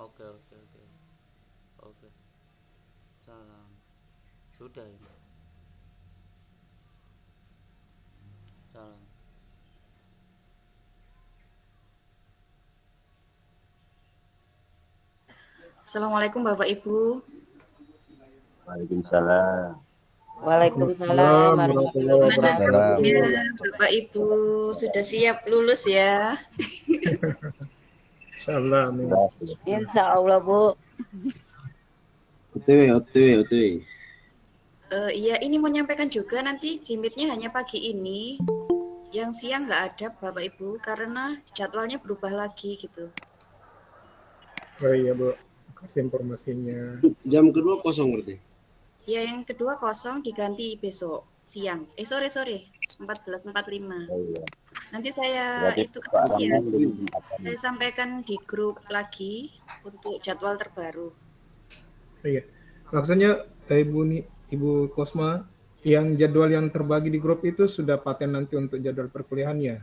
Oke, oke, oke. Oke. Salam. Sudah ini. Salam. Assalamualaikum Bapak Ibu. Waalaikumsalam. Waalaikumsalam warahmatullahi Gimana wabarakatuh. kabarnya Bapak Ibu? Sudah siap lulus ya? Insyaallah. Insya Allah Bu. OTW. Iya, ini mau nyampaikan juga nanti jimitnya hanya pagi ini. Yang siang nggak ada Bapak Ibu karena jadwalnya berubah lagi gitu. Oh iya Bu, kasih informasinya. Jam kedua kosong berarti. Ya, yang kedua kosong diganti besok siang. Sore 14.45. Oh, iya. Nanti saya Berarti itu Pak ya, Ramdan lebih tempatkan. saya sampaikan di grup lagi untuk jadwal terbaru. Iya. Maksudnya Ibu Kosma, yang jadwal yang terbagi di grup itu sudah paten nanti untuk jadwal perkuliahannya?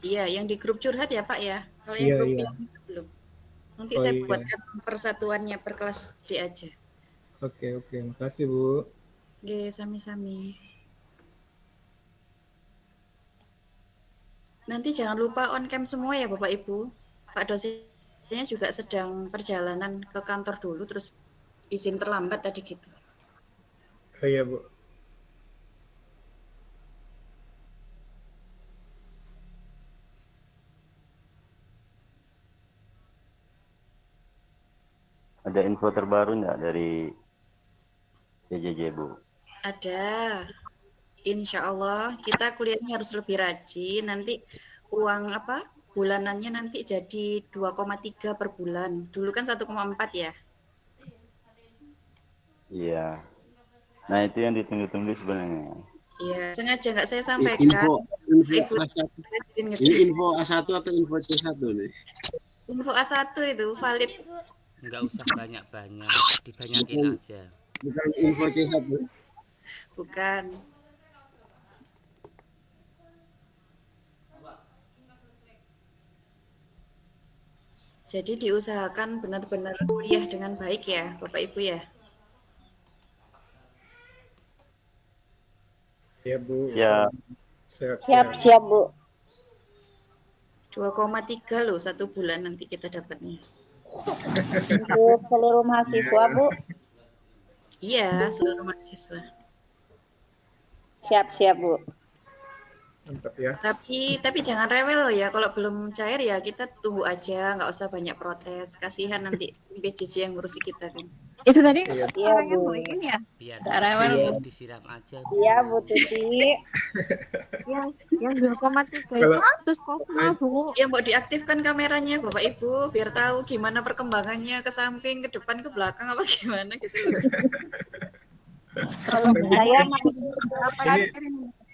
Iya, yang di grup curhat ya Pak ya. Kalau yang Iya, grup iya. yang itu belum. Nanti Oh, saya iya. buatkan persatuannya per kelas D aja. Oke, makasih Bu. Oke, sami-sami. Nanti jangan lupa on cam semua ya Bapak Ibu. Pak dosennya juga sedang perjalanan ke kantor dulu terus izin terlambat tadi gitu. Oh, iya Bu. Ada info terbaru nggak dari PJJ Bu? Ada. Insya Allah kita kuliahnya harus lebih rajin. Nanti uang apa bulanannya nanti jadi 2,3 per bulan. Dulu kan 1,4 ya. Iya. Nah itu yang ditunggu-tunggu sebenarnya. Iya, sengaja nggak saya sampaikan. Info A1. Ini info A1 atau info C1 nih? Info A1 itu valid. Enggak usah banyak-banyak, dibanyakin aja. Bukan info C1. Bukan. Jadi diusahakan benar-benar kuliah dengan baik ya, Bapak Ibu ya. Iya Bu. Siap. Siap Bu. 2,3 loh satu bulan nanti kita dapatnya. Untuk seluruh mahasiswa Bu. Iya, seluruh mahasiswa. Siap Bu. Mantap ya. Tapi jangan rewel loh ya, kalau belum cair ya kita tunggu aja, nggak usah banyak protes. Kasihan nanti PJJ yang ngurusi kita kan. Itu tadi Iya Bu. ini ya. Biar Rewel. disiram aja. Iya Bu Tuti. Yang 2,3 itu terus kok Bu. Ya mau diaktifkan kameranya Bapak Ibu biar tahu gimana perkembangannya ke samping, ke depan, ke belakang apa gimana gitu loh. Kalau saya masih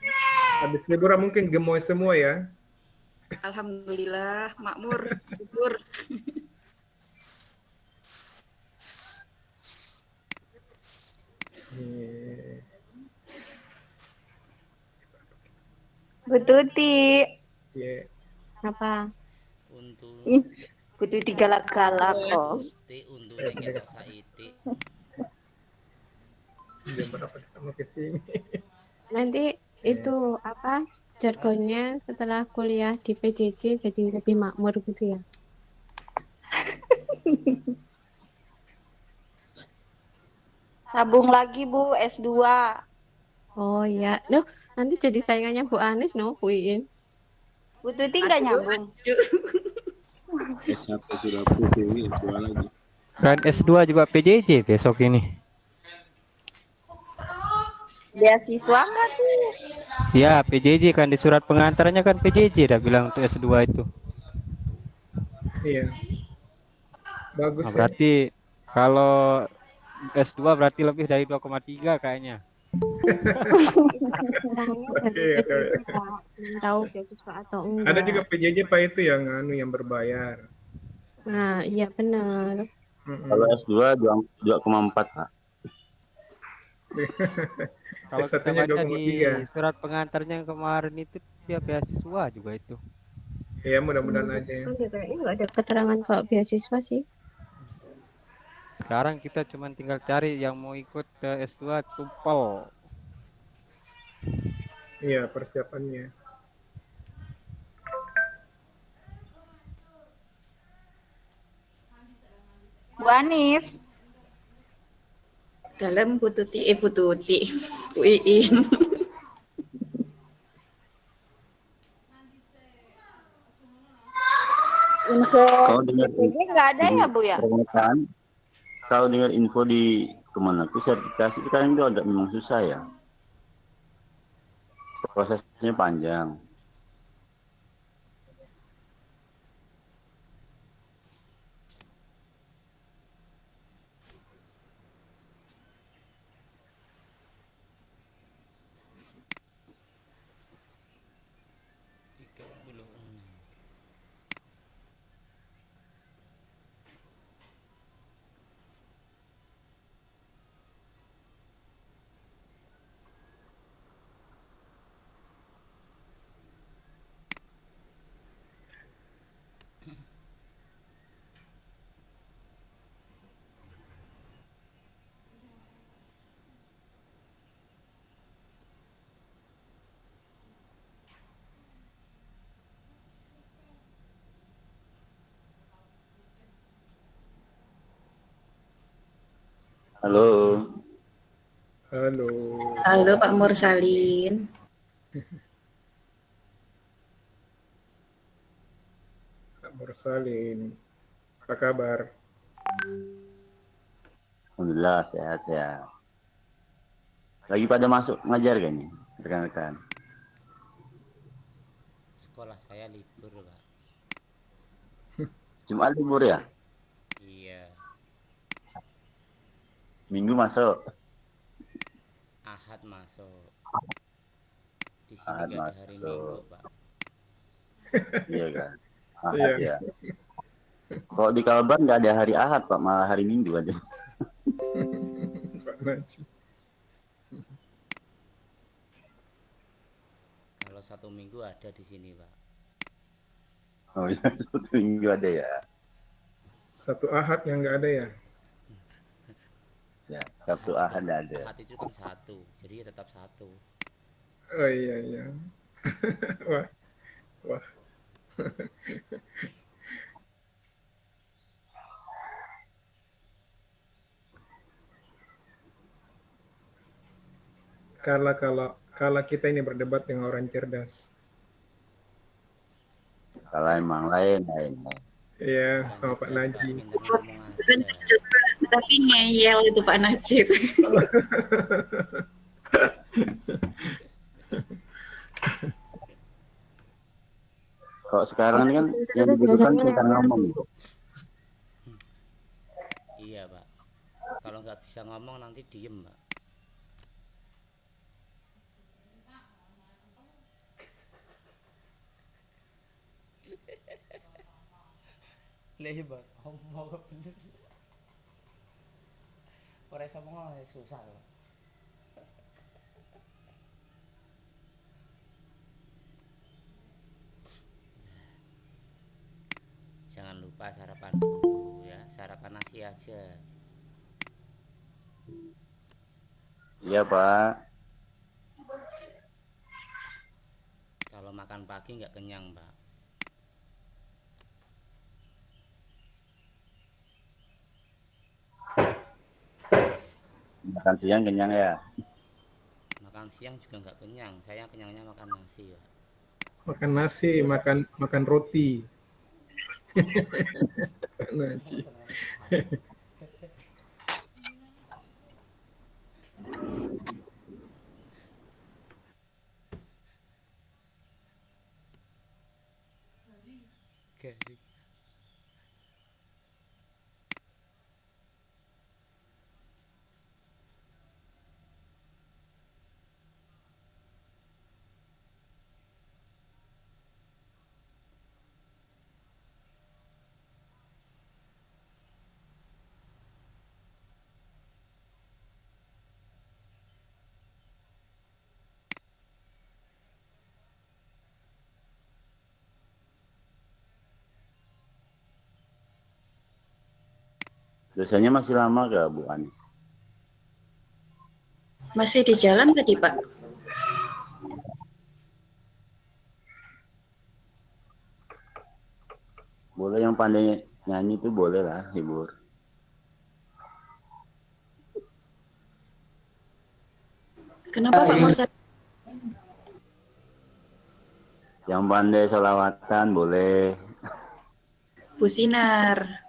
Ini habis liburan mungkin gemoy semua ya. Alhamdulillah, makmur, syukur. Bu Tuti. Iya. Apa? Untuk Bu Tuti galak-galak kok. untuk kita saiti. Jam berapa ketemu ke sini? Nanti itu apa? Jargonnya setelah kuliah di PJJ jadi lebih makmur gitu ya. Tabung lagi Bu S2. Oh iya. Loh, nanti jadi saingannya Bu Anis no, Bu Iin. Bu Tuti nggak nyambung. S1 sudah pusing ini, S2 lagi. Kan S2 juga PJJ besok ini. Beasiswa nggak tuh? Ya, PJJ kan di surat pengantarnya kan PJJ dah bilang untuk S2 itu. Iya. Bagus Nah, ya. berarti kalau S2 berarti lebih dari 2,3 kayaknya. Belum tahu beasiswa atau enggak. Ada juga PJJ Pak itu yang berbayar. Nah, iya benar. Kalau S2 2,4 Pak. Kalau kita S1-nya baca di 2,3. surat pengantarnya yang kemarin itu dia beasiswa juga itu. Ya mudah-mudahan aja ya. Kayaknya nggak ada keterangan kalau beasiswa sih. Sekarang kita cuma tinggal cari yang mau ikut ke S2 tumpel. Iya, persiapannya. Bu Anis. Dalam Bu Tuti, Bu Tuti, Bu Iin. Info Kalau dengar PJ nggak ada ya Bu ya? permintaan, kalau dengar info di Kemenku sertifikasi itu kan itu agak memang susah ya. Prosesnya panjang. Halo. Halo. Halo Pak Mursalin. Pak Mursalin. Apa kabar? Alhamdulillah sehat ya. Lagi pada masuk ngajar kan nih, rekan-rekan? Sekolah saya libur, Pak. Jumat libur ya? Iya. Minggu masuk. Ahad masuk. Di sini Ahad nggak ada hari masuk. Minggu, Pak. Iya kan? Ahad Iya. ya. Kalau di Kalbar nggak ada hari Ahad Pak, malah hari Minggu aja. Pak Najib. Kalau satu minggu ada di sini, Pak. Oh iya, Sabtu Minggu ada ya. Satu Ahad yang nggak ada ya? Ya, Sabtu Ahad ada. Ahad itu kan satu, jadi ya tetap satu. Oh iya iya. Wah, wah. Kalau kita ini berdebat dengan orang cerdas. Kalau emang lain. Iya, sama Pak Cerdas, Najib. pinter ngomong Bukan aja. cerdas, Pak, tapi ngeyel itu Pak Najib. Kalau sekarang ini kan yang dibutuhkan pintar ngomong. Iya, Pak. Kalau nggak bisa ngomong nanti diem, Pak. Lebar, ngomong bener. Orang iso ngomong susah, Pak. Jangan lupa sarapan dulu ya, sarapan nasi aja. Iya Pak. Kalau makan pagi nggak kenyang, Pak. Makan siang kenyang ya. Makan siang juga nggak kenyang. Saya kenyangnya makan nasi, Pak. Makan nasi, makan roti. Pak Najib. Garing. Dosanya masih lama gak Bu Ani? Masih di jalan tadi, Pak. Boleh yang pandai nyanyi itu boleh lah, hibur. Kenapa Pak Mursad? Yang pandai sholawatan boleh. Bu Sinar.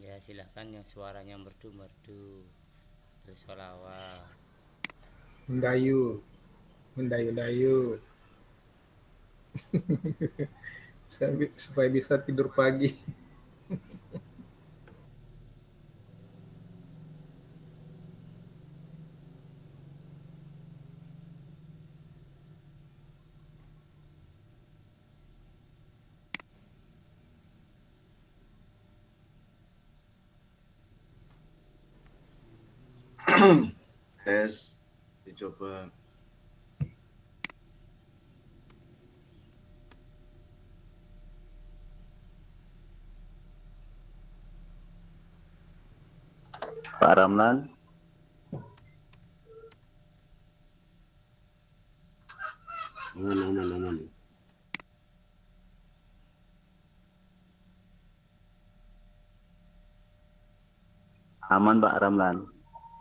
Ya silahkan yang suaranya merdu-merdu bersolawat. Mendayu. Mendayu-dayu. Supaya bisa tidur pagi. Tes, dicoba. Pak Ramlan. Aman. Aman Pak Ramlan.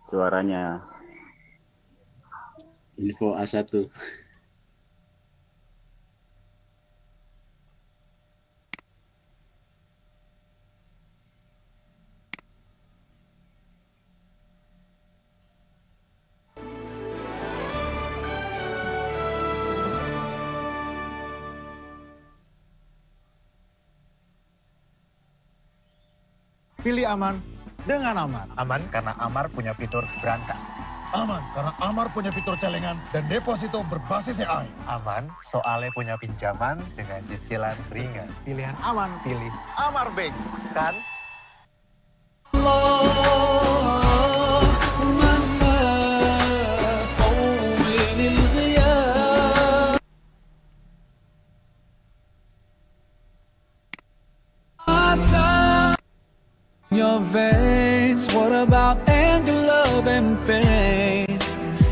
Suaranya. Info A1. Pilih aman dengan aman. Aman karena Amar punya fitur berangkas. Aman karena Amar punya fitur celengan dan deposito berbasis AI. Aman soalnya punya pinjaman dengan cicilan ringan. Pilihan aman, pilih Amar Bank. Kan? Your veins, what about anger, love and pain,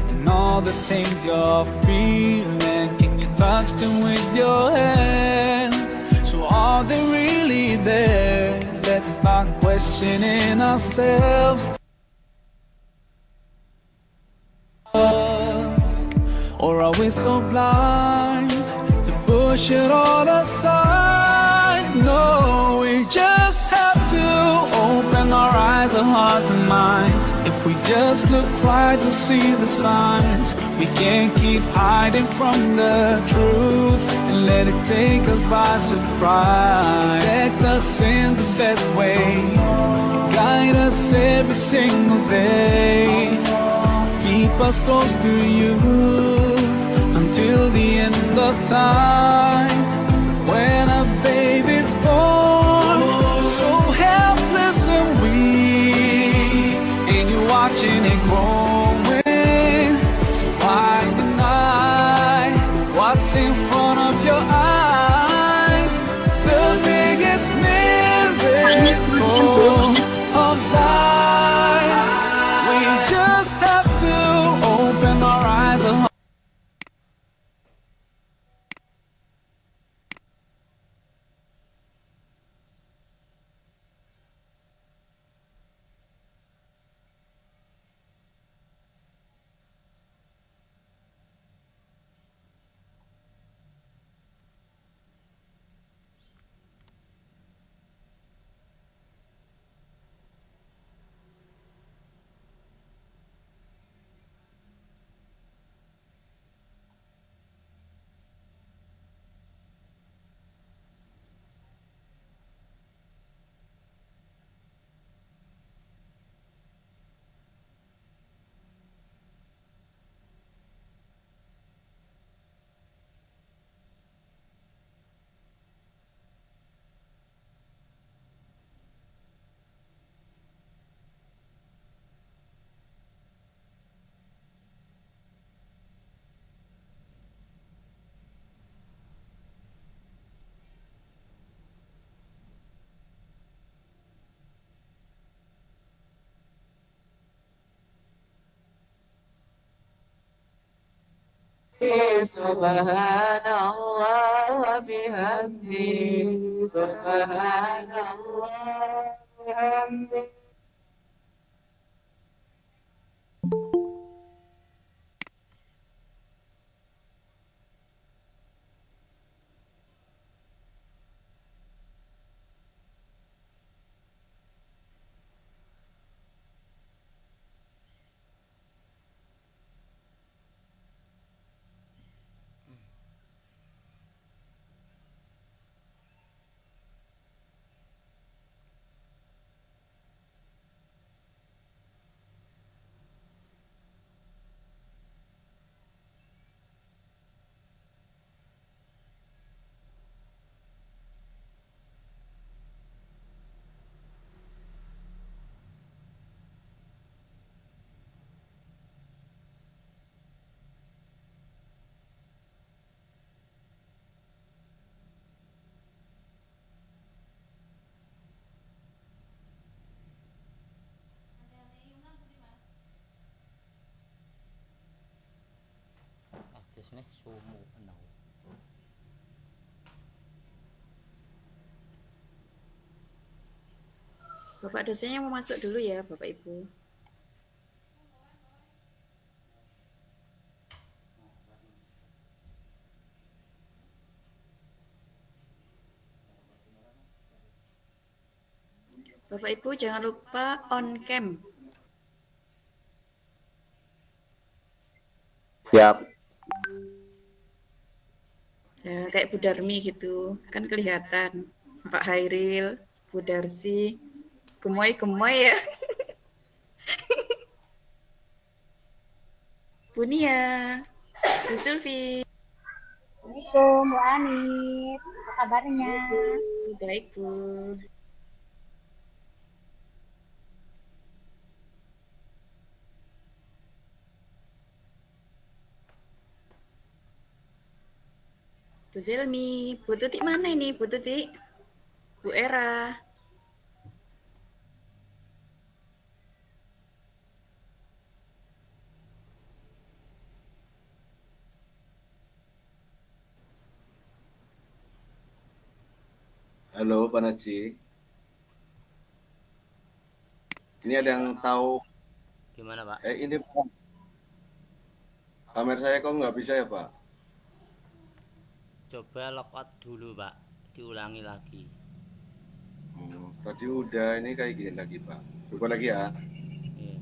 and all the things you're feeling, can you touch them with your hand? So are they really there? Let's start questioning ourselves. Or are we so blind to push it all aside? No, we just have to open our eyes, our hearts and minds. If we just look right, we'll see the signs. We can't keep hiding from the truth and let it take us by surprise. Protect us in the best way, guide us every single day. Keep us close to you until the end of time. When a baby's born, so helpless and weak, and you're watching it growing. So why deny what's in front of your eyes? The biggest miracle of life. We just have to open our eyes. Subhanallah wa bihamdi. Subhanallah wa bihamdi. Kados nih sumu enau. Bapak dosennya mau masuk dulu ya, Bapak Ibu. Bapak Ibu jangan lupa on cam. Siap. Ya, kayak Bu Darmi gitu, kan kelihatan. Pak Hairil, Bu Darsi, gemoy-gemoy ya. Bu Nia, Bu Sulfi. Assalamualaikum, Bu Anis. Apa kabarnya? Baik, Bu. Bu Zelmi, Bu Tuti mana ini, Bu Tuti? Bu Era. Halo Pak Naji. Ini ada yang tahu? Gimana Pak? Ini Pak. Kamera saya kok nggak bisa ya Pak? Coba lockout dulu Pak, diulangi lagi. Tadi udah, ini kayak gini lagi Pak. Coba lagi ya. Iya.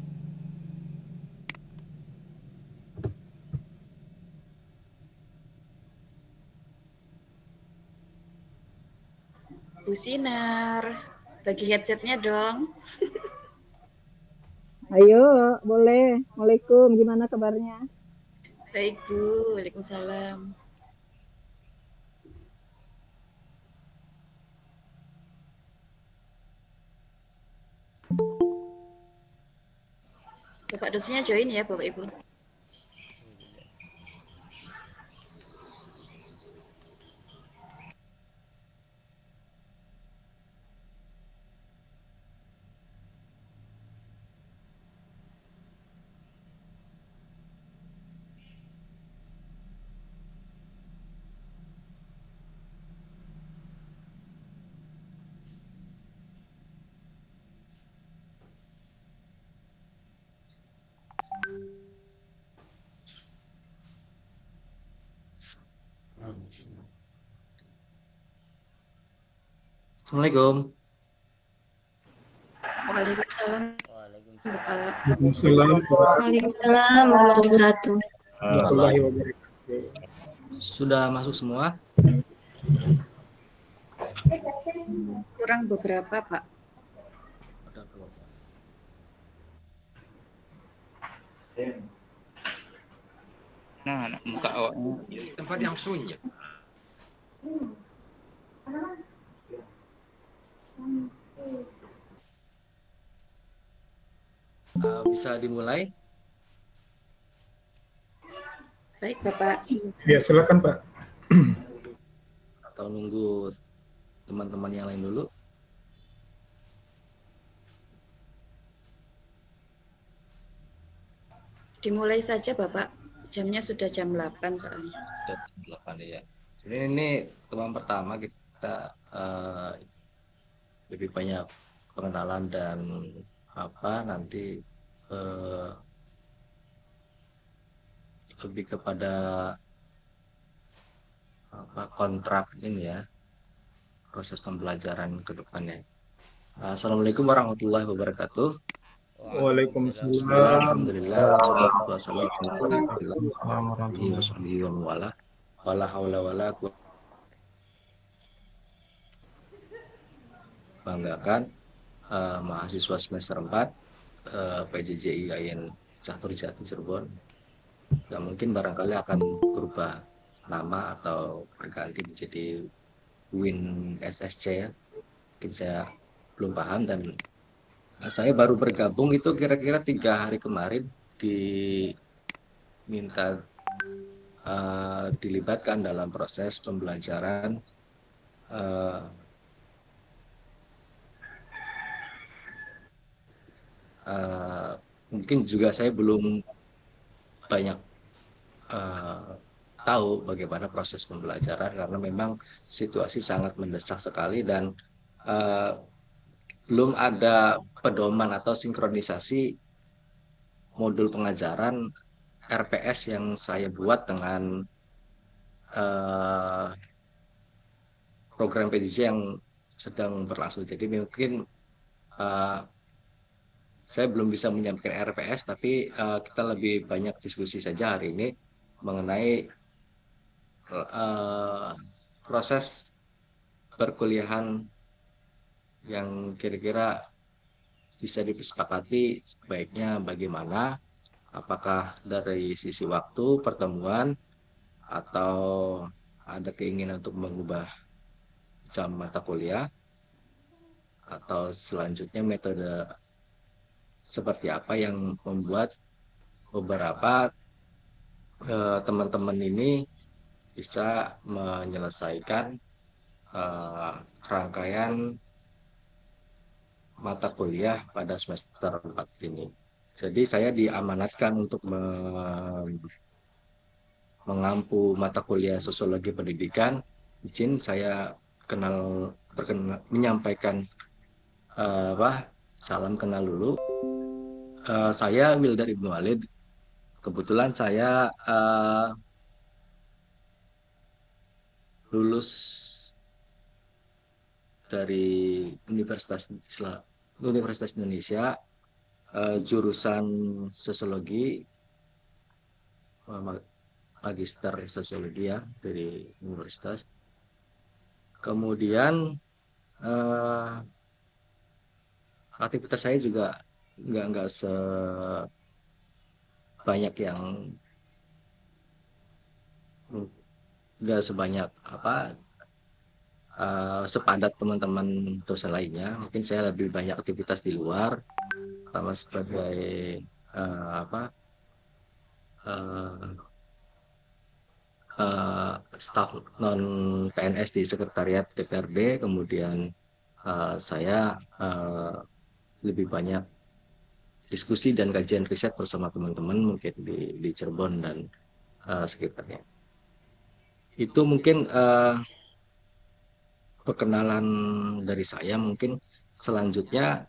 Bu Sinar, bagi headsetnya dong. Ayo, boleh. Waalaikumsalam, gimana kabarnya? Baik Bu, Waalaikumsalam. Bapak dosennya join ya Bapak Ibu. Assalamualaikum. Waalaikumsalam. Bapak. Waalaikumsalam. Waalaikumsalam warahmatullahi wabarakatuh. Warahmatullahi wabarakatuh. Sudah masuk semua? Kurang beberapa Pak. Nah, muka awaknya tempat yang sunyi. Bisa dimulai? Baik Bapak. Ya, silakan Pak. Atau nunggu teman-teman yang lain dulu? Dimulai saja Bapak. Jamnya sudah jam 8 soalnya. Jam 8 ya. Jadi ini teman pertama kita lebih banyak pengenalan dan nanti lebih kepada kontrak ini ya, proses pembelajaran ke depannya. Assalamualaikum warahmatullahi wabarakatuh. Waalaikumsalam. Alhamdulillah. Wassalamualaikum warahmatullahi wabarakatuh. Wala haula wala quwwata. Banggakan mahasiswa semester 4 PJJ IAIN Caturjati Cirebon. Ya mungkin barangkali akan berubah nama atau berganti menjadi Win SSC ya. Mungkin saya belum paham dan saya baru bergabung itu kira-kira 3 hari kemarin diminta dilibatkan dalam proses pembelajaran mungkin juga saya belum banyak tahu bagaimana proses pembelajaran karena memang situasi sangat mendesak sekali dan belum ada pedoman atau sinkronisasi modul pengajaran RPS yang saya buat dengan program PJJ yang sedang berlangsung. Jadi mungkin saya belum bisa menyampaikan RPS, tapi kita lebih banyak diskusi saja hari ini mengenai proses perkuliahan yang kira-kira bisa disepakati sebaiknya bagaimana, apakah dari sisi waktu pertemuan atau ada keinginan untuk mengubah jam mata kuliah atau selanjutnya metode seperti apa yang membuat beberapa teman-teman ini bisa menyelesaikan rangkaian mata kuliah pada semester 4 ini. Jadi saya diamanatkan untuk mengampu mata kuliah sosiologi pendidikan. Izin saya menyampaikan salam kenal dulu. Saya Wildan Ibnu Walid. Kebetulan saya lulus dari Universitas Indonesia, jurusan sosiologi, magister sosiologi ya dari universitas. Kemudian aktivitas saya juga nggak sebanyak sepadat teman-teman dosen lainnya. Mungkin saya lebih banyak aktivitas di luar, sama sebagai staf non PNS di sekretariat DPRD. Kemudian saya lebih banyak diskusi dan kajian riset bersama teman-teman mungkin di Cirebon dan sekitarnya. Itu mungkin perkenalan dari saya. Mungkin selanjutnya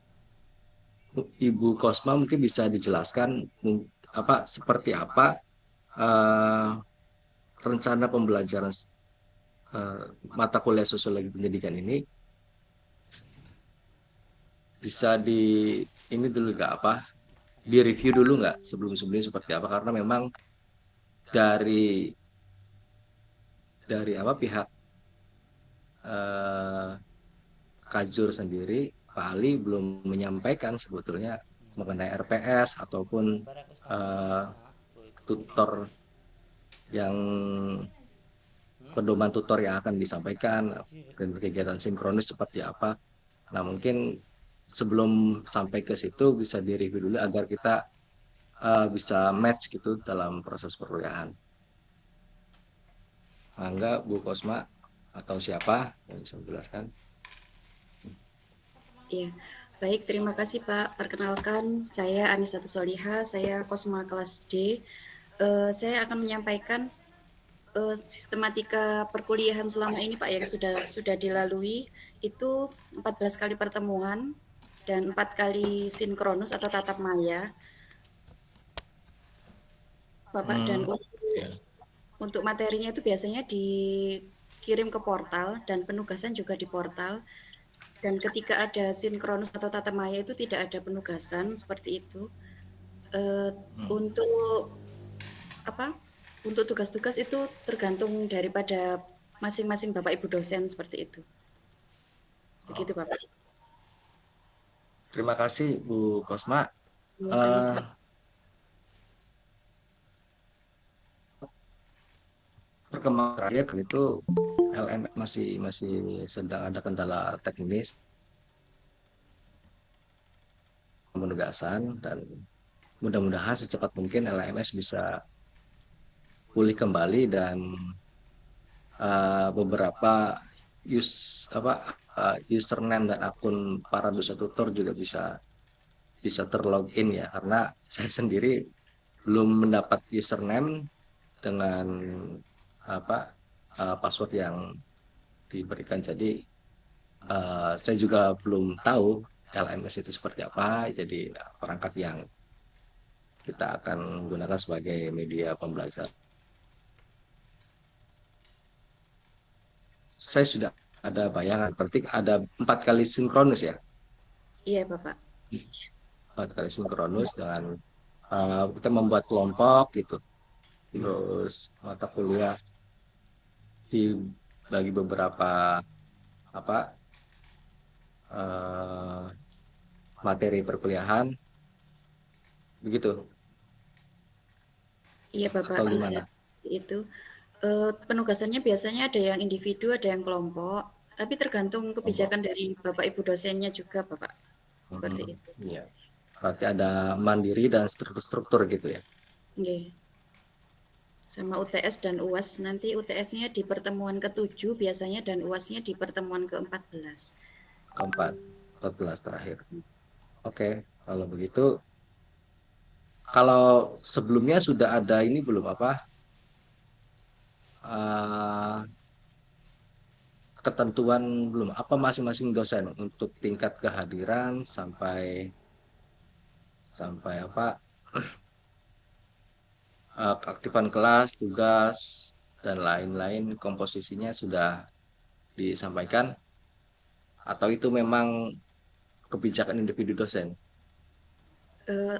Ibu Kosma mungkin bisa dijelaskan seperti apa rencana pembelajaran mata kuliah sosiologi pendidikan ini. Bisa ini dulu di review dulu nggak sebelum-sebelumnya seperti apa, karena memang dari pihak Kajur sendiri, Pak Ali belum menyampaikan sebetulnya mengenai RPS ataupun tutor yang pedoman tutor yang akan disampaikan dan kegiatan sinkronis seperti apa. Nah mungkin sebelum sampai ke situ bisa direview dulu agar kita bisa match gitu dalam proses perkuliahan. Mangga Bu Kosma atau siapa yang bisa menjelaskan? Iya, baik, terima kasih Pak. Perkenalkan, saya Anisatus Soliha, saya Kosma kelas D. Saya akan menyampaikan sistematika perkuliahan selama ini Pak yang sudah dilalui itu 14 kali pertemuan dan 4 kali sinkronus atau tatap maya. Bapak dan untuk materinya itu biasanya dikirim ke portal dan penugasan juga di portal. Dan ketika ada sinkronus atau tatap maya itu tidak ada penugasan seperti itu. Untuk apa? Untuk tugas-tugas itu tergantung daripada masing-masing Bapak Ibu dosen seperti itu. Begitu Bapak. Terima kasih Bu Kosma. Perkembangan terakhir itu LMS masih sedang ada kendala teknis penugasan, dan mudah-mudahan secepat mungkin LMS bisa pulih kembali dan beberapa username dan akun para dosen tutor juga bisa terlogin ya, karena saya sendiri belum mendapat username dengan password yang diberikan, jadi saya juga belum tahu LMS itu seperti apa, jadi perangkat yang kita akan gunakan sebagai media pembelajaran. Saya sudah ada bayangan, berarti ada 4 kali sinkronus ya? Iya Bapak. 4 kali sinkronus dengan kita membuat kelompok gitu, terus mata kuliah dibagi beberapa materi perkuliahan, begitu? Iya Bapak, bisa itu. Penugasannya biasanya ada yang individu, ada yang kelompok, tapi tergantung kebijakan dari Bapak Ibu dosennya juga Bapak. Seperti itu. Iya. Berarti ada mandiri dan struktur gitu ya? Oke. Sama UTS dan UAS, nanti UTS-nya di pertemuan ke-7 biasanya dan UAS-nya di pertemuan ke-14. 14 terakhir. Oke, kalau begitu, kalau sebelumnya sudah ada ini belum ketentuan belum masing-masing dosen untuk tingkat kehadiran sampai keaktifan kelas, tugas, dan lain-lain, komposisinya sudah disampaikan atau itu memang kebijakan individu dosen?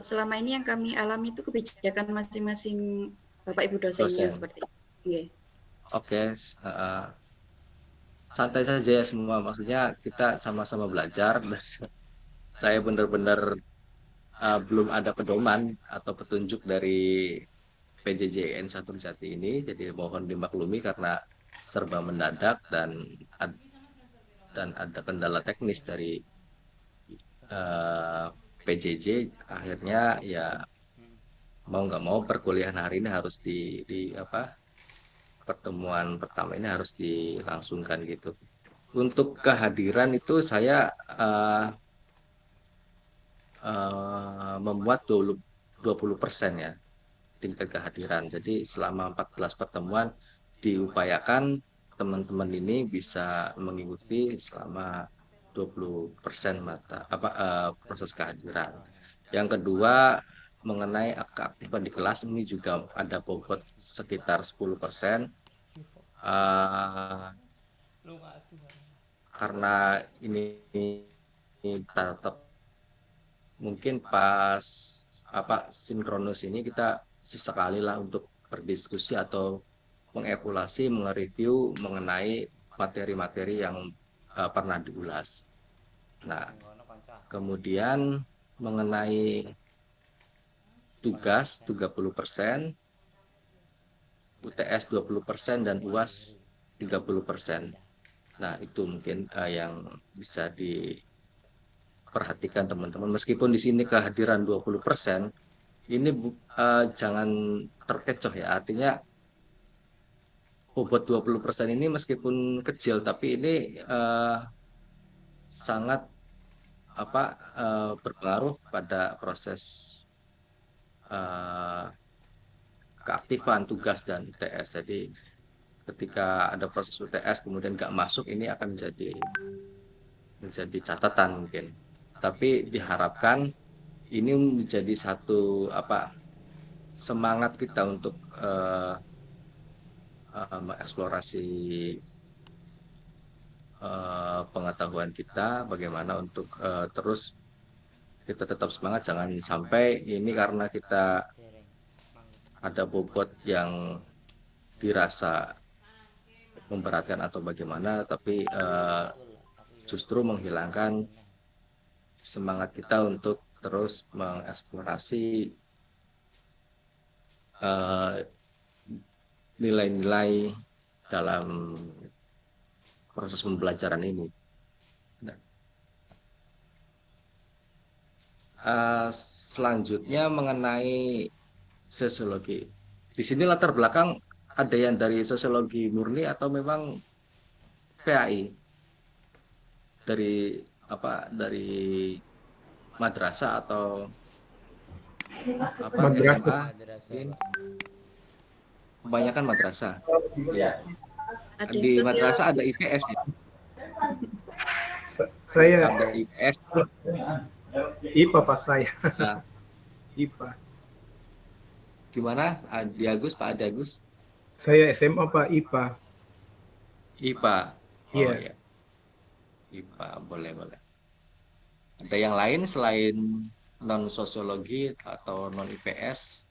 Selama ini yang kami alami itu kebijakan masing-masing Bapak Ibu dosennya seperti itu. Okay. Oke, santai saja ya semua, maksudnya kita sama-sama belajar. Saya benar-benar belum ada pedoman atau petunjuk dari PJJN Satu Jati ini, jadi mohon dimaklumi karena serba mendadak dan ada kendala teknis dari PJJ. Akhirnya ya mau nggak mau perkuliahan hari ini harus pertemuan pertama ini harus dilangsungkan gitu. Untuk kehadiran itu saya membuat 20% ya tingkat kehadiran. Jadi selama 14 pertemuan diupayakan teman-teman ini bisa mengikuti selama 20% proses kehadiran. Yang kedua, mengenai keaktifan di kelas ini juga ada bobot sekitar 10%. Karena ini tetap mungkin pas sinkronus ini kita sesekali lah untuk berdiskusi atau mengevaluasi, mereview mengenai materi-materi yang pernah diulas. Nah, kemudian mengenai tugas 30%, UTS 20% dan UAS 30%. Nah, itu mungkin yang bisa diperhatikan teman-teman. Meskipun di sini kehadiran 20%, ini jangan terkecoh ya. Artinya bobot 20% ini meskipun kecil, tapi ini sangat berpengaruh pada proses keaktifan tugas dan UTS. Jadi ketika ada proses UTS kemudian nggak masuk, ini akan menjadi catatan mungkin. Tapi diharapkan ini menjadi satu semangat kita untuk mengeksplorasi pengetahuan kita, bagaimana untuk terus kita tetap semangat, jangan sampai ini karena kita ada bobot yang dirasa memberatkan atau bagaimana, tapi justru menghilangkan semangat kita untuk terus mengeksplorasi nilai-nilai dalam proses pembelajaran ini. Selanjutnya mengenai sosiologi. Di sini latar belakang ada yang dari sosiologi murni atau memang PAI? Dari madrasah atau Madrasah. SMA? Kebanyakan madrasah. Ya. Ada Di yang madrasah ada IPS ya? Saya Ada IPS. IPA Pak saya. Nah, IPA. gimana? Adi Agus, Pak Adi Agus? Saya SMA Pak, IPA. IPA. Oh Iya. ya. IPA, boleh. Ada yang lain selain non sosiologi atau non IPS?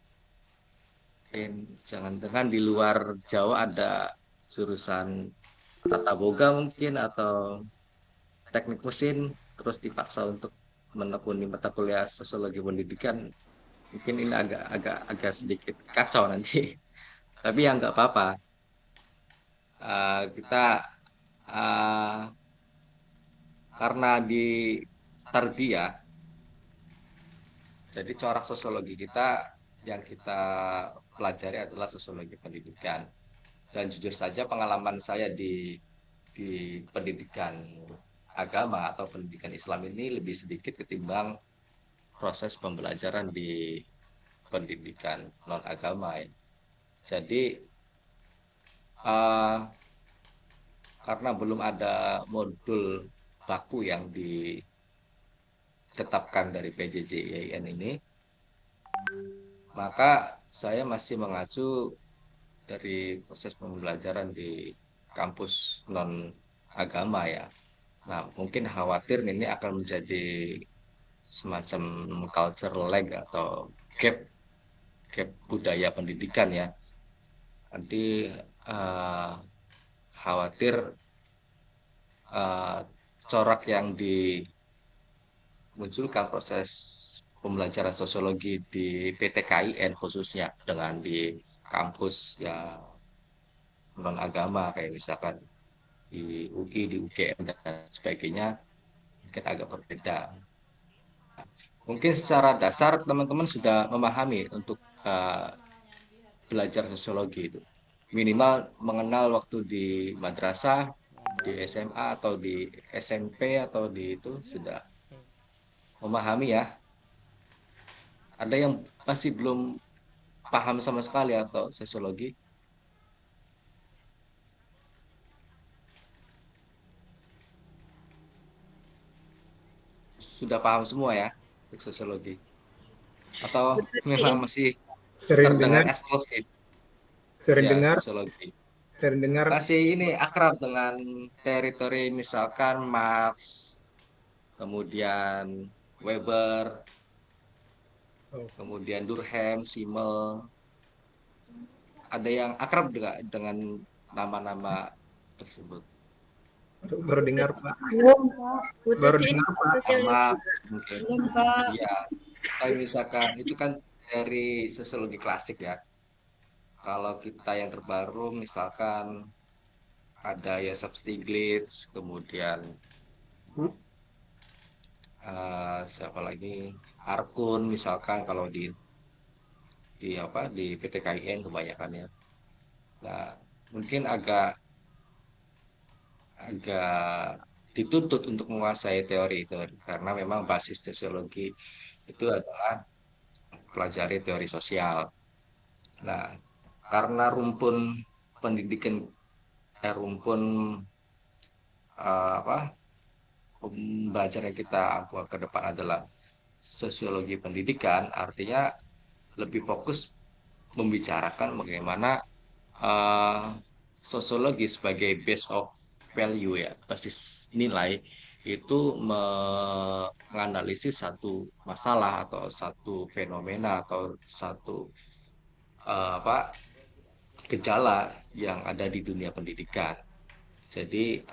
Jangan-jangan di luar Jawa ada jurusan tata boga mungkin atau teknik mesin, terus dipaksa untuk menekuni mata kuliah sosiologi pendidikan. Mungkin ini agak sedikit kacau nanti. Tapi ya nggak apa-apa. Kita karena di tarbiyah, jadi corak sosiologi kita yang kita pelajari adalah sosiologi pendidikan. Dan jujur saja pengalaman saya di pendidikan agama atau pendidikan Islam ini lebih sedikit ketimbang proses pembelajaran di pendidikan non agama ya. Jadi karena belum ada modul baku yang ditetapkan dari PJJ-IAIN ini, maka saya masih mengacu dari proses pembelajaran di kampus non agama ya. Nah, mungkin khawatir ini akan menjadi semacam culture lag atau gap budaya pendidikan ya. Nanti khawatir corak yang dimunculkan proses pembelajaran sosiologi di PTKIN khususnya dengan di kampus ya non agama kayak misalkan di UI, di UGM dan sebagainya mungkin agak berbeda. Mungkin secara dasar teman-teman sudah memahami untuk belajar sosiologi itu. Minimal mengenal waktu di madrasah, di SMA atau di SMP atau di itu sudah memahami ya. Ada yang masih belum paham sama sekali atau sosiologi? Sudah paham semua ya untuk sosiologi? Atau memang masih Sering terdengar dengar, eksklusif? sering Ya, dengar, sosiologi. sering dengar. Masih ini akrab dengan teritori misalkan Marx, kemudian Weber, Oh. kemudian Durkheim, Simmel. Ada yang akrab dengan nama-nama tersebut? Baru dengar Pak. Belum, Pak. Baru Putri dengar Pak. Sama mungkin. Belum, Pak. Ya, kayak misalkan itu kan dari sosiologi klasik ya. Kalau kita yang terbaru misalkan ada Joseph Stiglitz, kemudian siapa lagi, Arkun misalkan kalau di PTKIN kebanyakannya. Nah, mungkin agak dituntut untuk menguasai teori itu karena memang basis sosiologi itu adalah pelajari teori sosial. Nah, karena rumpun pendidikan rumpun pembelajaran kita buat ke depan adalah sosiologi pendidikan, artinya lebih fokus membicarakan bagaimana sosiologi sebagai base of value ya, basis nilai itu menganalisis satu masalah atau satu fenomena atau satu gejala yang ada di dunia pendidikan. Jadi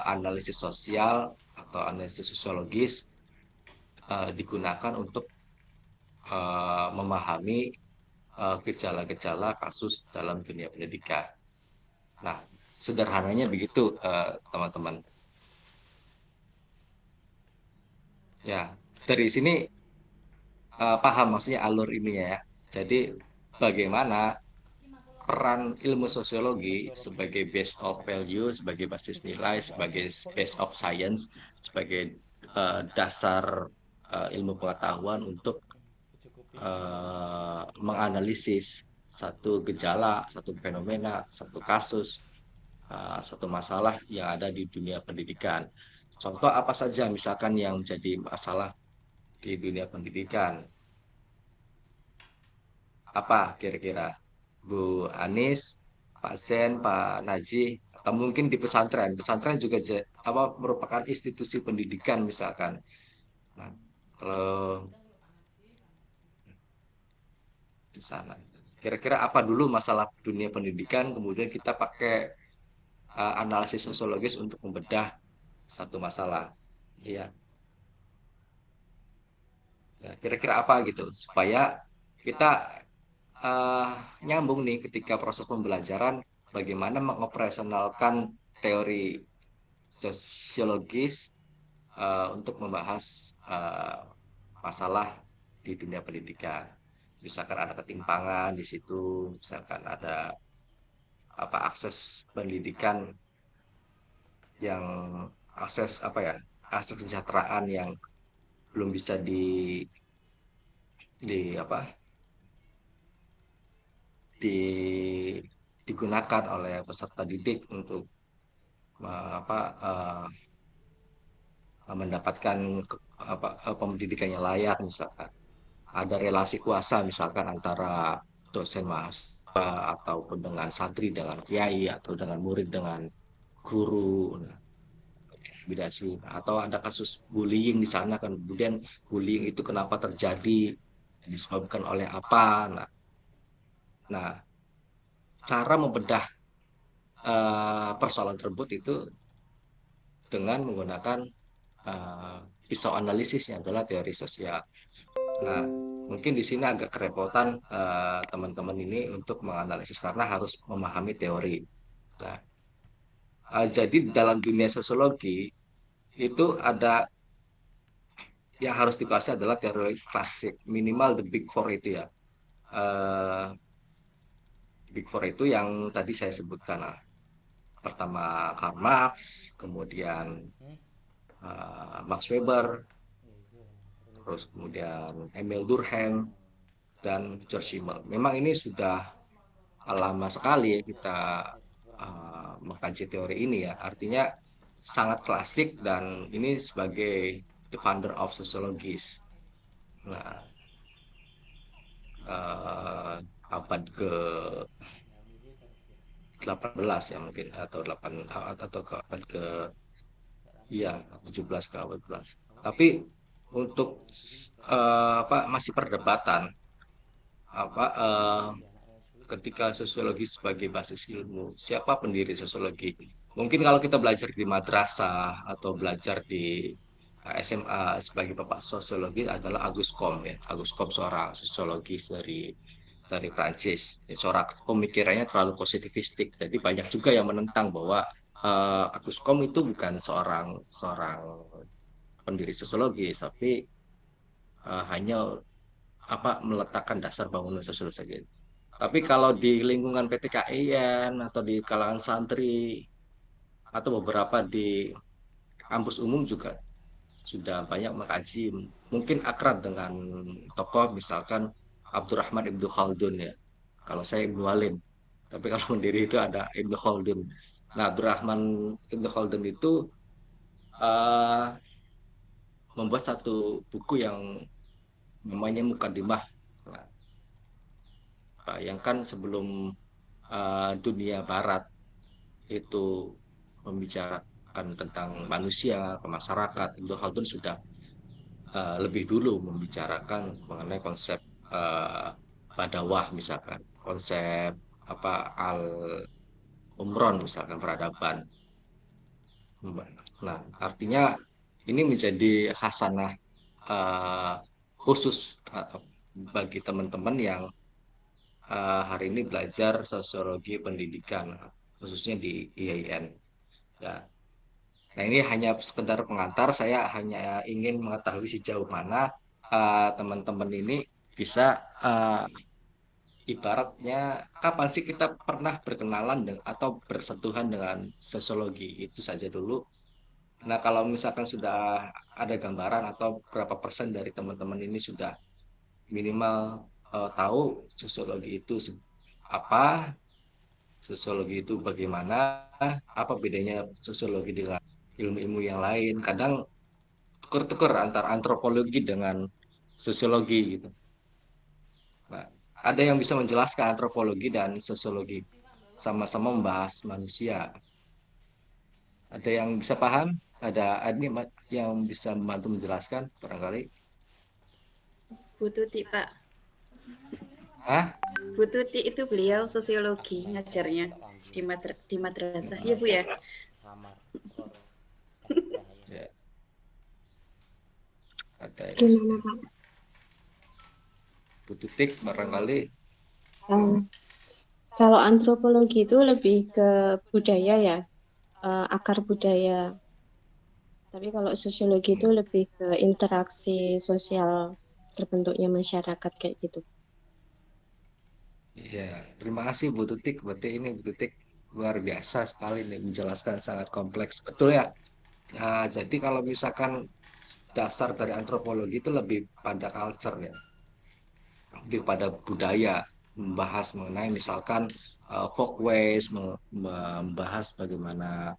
analisis sosial atau analisis sosiologis digunakan untuk memahami gejala-gejala kasus dalam dunia pendidikan. Nah, sederhananya begitu teman-teman. Ya, dari sini paham maksudnya alur ininya ya. Jadi bagaimana peran ilmu sosiologi sebagai base of value, sebagai basis nilai, sebagai base of science, sebagai dasar ilmu pengetahuan untuk menganalisis satu gejala, satu fenomena, satu kasus, satu masalah yang ada di dunia pendidikan. Contoh apa saja misalkan yang menjadi masalah di dunia pendidikan? Apa kira-kira? Bu Anis, Pak Zen, Pak Naji, atau mungkin di pesantren. Pesantren juga merupakan institusi pendidikan misalkan. Nah, kalau di sana, kira-kira apa dulu masalah dunia pendidikan, kemudian kita pakai analisis sosiologis untuk membedah satu masalah. Iya. Ya, kira-kira apa gitu, supaya kita nyambung nih ketika proses pembelajaran bagaimana mengoperasionalkan teori sosiologis untuk membahas masalah di dunia pendidikan. Misalkan ada ketimpangan di situ, misalkan ada akses pendidikan yang akses kesejahteraan yang belum bisa digunakan oleh peserta didik untuk mendapatkan pendidikan yang layak. Misalkan ada relasi kuasa misalkan antara dosen mahasiswa ataupun dengan santri dengan kiai atau dengan murid dengan guru, intimidasi, atau ada kasus bullying di sana kan, kemudian bullying itu kenapa terjadi, disebabkan oleh apa. Nah, cara membedah persoalan tersebut itu dengan menggunakan pisau analisis yang adalah teori sosial. Nah, mungkin di sini agak kerepotan teman-teman ini untuk menganalisis karena harus memahami teori. Nah, jadi dalam dunia sosiologi itu ada yang harus dikuasai adalah teori klasik, minimal the big four itu ya. Big Four itu yang tadi saya sebutkan. Pertama Karl Marx, kemudian Max Weber, terus kemudian Emil Durkheim, dan George Simmel. Memang ini sudah lama sekali kita mengkaji teori ini ya. Artinya sangat klasik dan ini sebagai the founder of sociologist. Nah, abad ke 18 ya mungkin, atau ke abad ke 17 ke 18. Tapi untuk masih perdebatan ketika sosiologi sebagai basis ilmu, siapa pendiri sosiologi? Mungkin kalau kita belajar di madrasah atau belajar di SMA sebagai bapak sosiologi adalah Auguste Comte ya. Auguste Comte seorang sosiologis dari Prancis. Seorang pemikirannya terlalu positivistik. Jadi banyak juga yang menentang bahwa Auguste Comte itu bukan seorang pendiri sosiologi, tapi hanya meletakkan dasar bangunan sosiologi. Tapi kalau di lingkungan PTKIN atau di kalangan santri atau beberapa di kampus umum juga sudah banyak mengkaji, mungkin akrab dengan tokoh misalkan Abdurrahman Ibnu Khaldun ya. Kalau saya Ibnu Alim. Tapi kalau Mandiri itu ada Ibnu Khaldun. Nah, Abdurrahman Ibnu Khaldun itu membuat satu buku yang namanya Mukadimah. Nah, bayangkan sebelum dunia Barat itu membicarakan tentang manusia, ke masyarakat, Ibnu Khaldun sudah lebih dulu membicarakan mengenai konsep badawah misalkan, konsep al-umron misalkan, peradaban. Nah, artinya ini menjadi hasanah khusus bagi teman-teman yang hari ini belajar sosiologi pendidikan, khususnya di IAIN. Ya. Nah, ini hanya sekedar pengantar. Saya hanya ingin mengetahui sejauh mana teman-teman ini bisa ibaratnya kapan sih kita pernah berkenalan atau bersentuhan dengan sosiologi, itu saja dulu. Nah, kalau misalkan sudah ada gambaran atau berapa persen dari teman-teman ini sudah minimal tahu sosiologi itu apa, sosiologi itu bagaimana, apa bedanya sosiologi dengan ilmu-ilmu yang lain. Kadang tuker-tuker antara antropologi dengan sosiologi gitu. Nah, ada yang bisa menjelaskan antropologi dan sosiologi sama-sama membahas manusia. Ada yang bisa paham? Ada yang bisa membantu menjelaskan barangkali? Bu Tuti, Pak. Hah? Bu Tuti itu beliau sosiologi ngajarnya di madrasah. Iya, Bu ya? Ya. Ada Gimana, Pak? Bu Tutik barangkali. Kalau antropologi itu lebih ke budaya ya, akar budaya. Tapi kalau sosiologi itu lebih ke interaksi sosial terbentuknya masyarakat kayak gitu. Iya, terima kasih Bu Tutik. Berarti ini Bu Tutik luar biasa sekali nih, menjelaskan sangat kompleks. Betul ya? Nah, jadi kalau misalkan dasar dari antropologi itu lebih pada culture ya, lebih pada budaya, membahas mengenai misalkan folkways, membahas bagaimana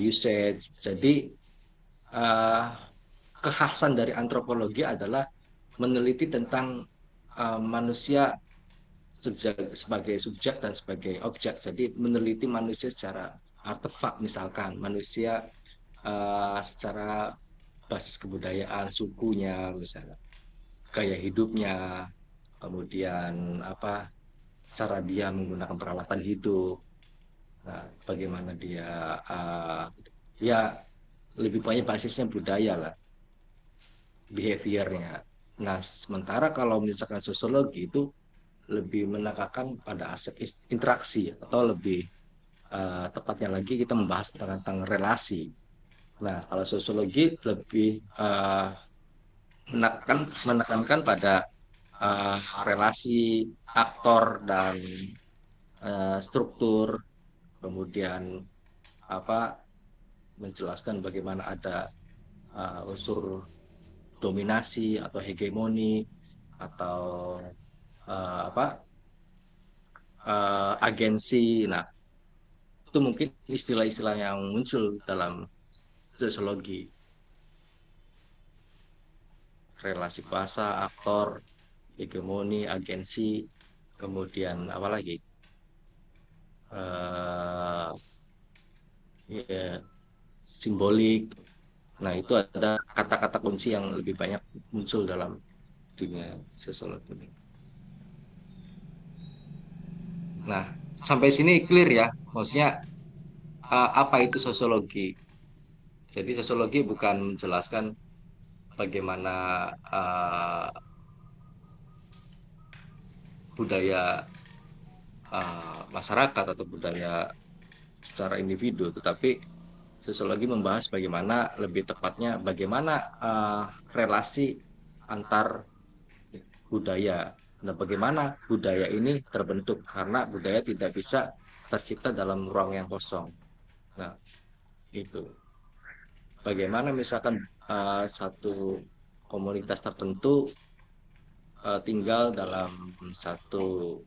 usage. Jadi kekhasan dari antropologi adalah meneliti tentang manusia sebagai subjek dan sebagai objek. Jadi meneliti manusia secara artefak, misalkan manusia secara basis kebudayaan, sukunya misalnya, gaya hidupnya, kemudian cara dia menggunakan peralatan hidup, nah, bagaimana dia ya lebih banyak basisnya budaya lah, behaviornya. Nah, sementara kalau misalkan sosiologi itu lebih menekankan pada aspek interaksi, atau lebih tepatnya lagi kita membahas tentang relasi. Nah, kalau sosiologi lebih menekankan pada relasi aktor dan struktur, kemudian menjelaskan bagaimana ada unsur dominasi atau hegemoni atau agensi. Nah, itu mungkin istilah-istilah yang muncul dalam sosiologi. Relasi kuasa, aktor, hegemoni, agensi, kemudian apa lagi? Ya, simbolik. Nah, itu ada kata-kata kunci yang lebih banyak muncul dalam dunia sosiologi. Nah, sampai sini clear ya, maksudnya apa itu sosiologi. Jadi sosiologi bukan menjelaskan bagaimana budaya masyarakat atau budaya secara individu, tetapi sosiologi membahas bagaimana, lebih tepatnya bagaimana relasi antar budaya. Nah, bagaimana budaya ini terbentuk, karena budaya tidak bisa tercipta dalam ruang yang kosong. Nah, itu bagaimana misalkan satu komunitas tertentu tinggal dalam satu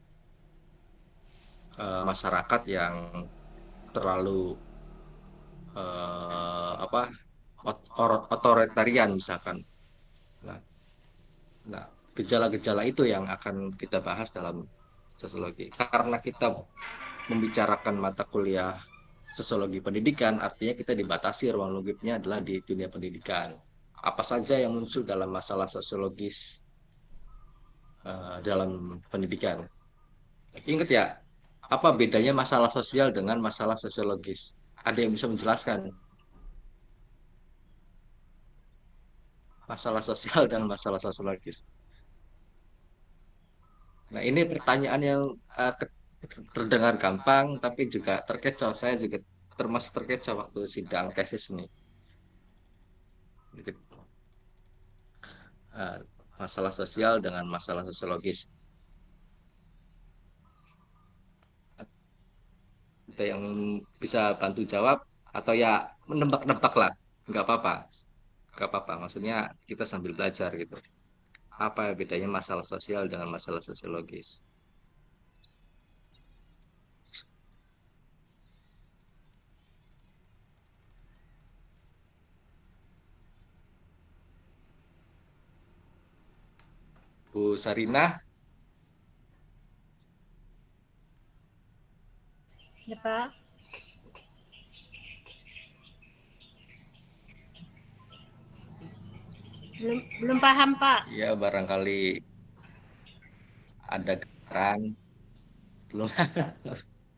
masyarakat yang terlalu otoritarian misalkan. Nah, gejala-gejala itu yang akan kita bahas dalam sosiologi. Karena kita membicarakan mata kuliah sosiologi pendidikan, artinya kita dibatasi ruang lingkupnya adalah di dunia pendidikan. Apa saja yang muncul dalam masalah sosiologis dalam pendidikan. Ingat ya, apa bedanya masalah sosial dengan masalah sosiologis? Ada yang bisa menjelaskan? Masalah sosial dan masalah sosiologis. Nah, ini pertanyaan yang terdengar gampang, tapi juga terkecoh. Saya juga termasuk terkecoh waktu sidang tesis ini. Masalah sosial dengan masalah sosiologis. Ada yang bisa bantu jawab atau ya menebak-nebak lah, nggak apa-apa. Maksudnya kita sambil belajar gitu. Apa bedanya masalah sosial dengan masalah sosiologis? Bu Sarina? Ya, Pak. Belum paham, Pak. Ya, barangkali ada keran. Belum.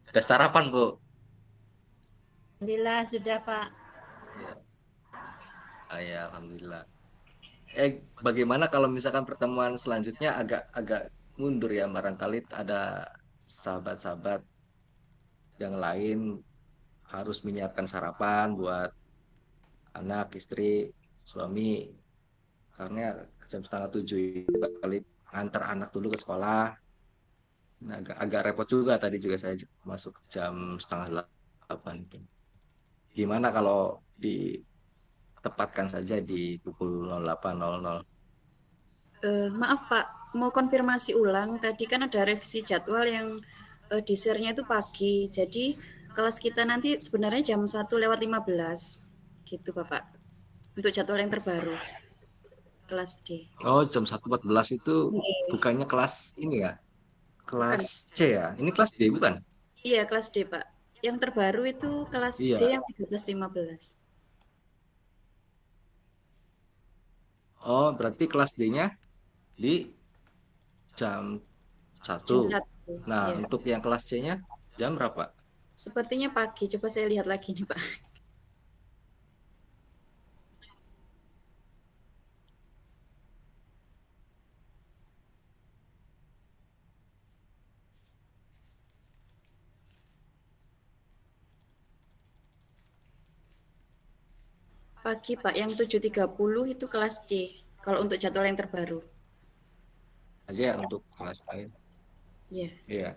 Sudah sarapan, Bu? Alhamdulillah sudah, Pak. Ya, alhamdulillah. Bagaimana kalau misalkan pertemuan selanjutnya agak mundur ya, barangkali ada sahabat-sahabat yang lain harus menyiapkan sarapan buat anak, istri, suami, karena jam 6:30 kali antar anak dulu ke sekolah. Nah, agak repot juga, tadi juga saya masuk jam 7:30. Gimana kalau ditempatkan saja di pukul 08.00? Maaf Pak, mau konfirmasi ulang. Tadi kan ada revisi jadwal yang di share-nya itu pagi. Jadi kelas kita nanti sebenarnya jam 1:15 gitu Bapak. Untuk jadwal yang terbaru. Kelas D. Oh, jam 1:14 itu bukannya kelas ini ya? Kelas C ya? Ini kelas D bukan? Iya, kelas D, Pak. Yang terbaru itu kelas D Iya. yang 13:15. Oh, berarti kelas D-nya di jam 1. Jam 1, Nah, iya. untuk yang kelas C-nya jam berapa? Sepertinya pagi. Coba saya lihat lagi nih, Pak. Pagi, Pak. Yang 7:30 itu kelas C. Kalau untuk jadwal yang terbaru. Aja untuk kelas lain. Iya. Iya.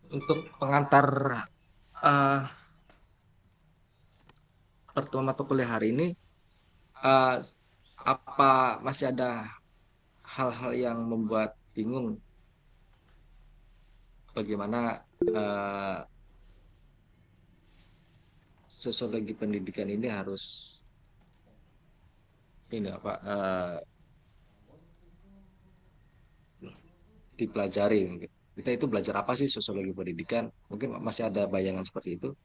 Untuk pengantar pertemuan mata kuliah hari ini, apa masih ada hal-hal yang membuat bingung bagaimana sosiologi pendidikan ini harus dipelajari? Kita itu belajar apa sih sosiologi pendidikan? Mungkin masih ada bayangan seperti itu.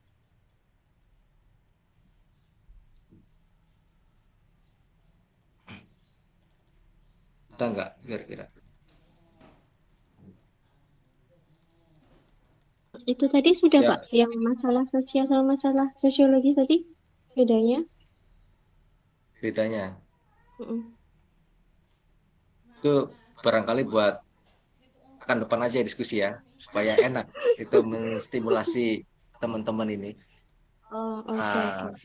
Kita enggak kira-kira. Itu tadi sudah Ya. Pak, yang masalah sosial sama masalah sosiologis tadi bedanya? Bedanya Mm-mm. itu barangkali buat pekan depan aja diskusi ya, supaya enak itu menstimulasi teman-teman ini. Oh, oke, Ah, oke.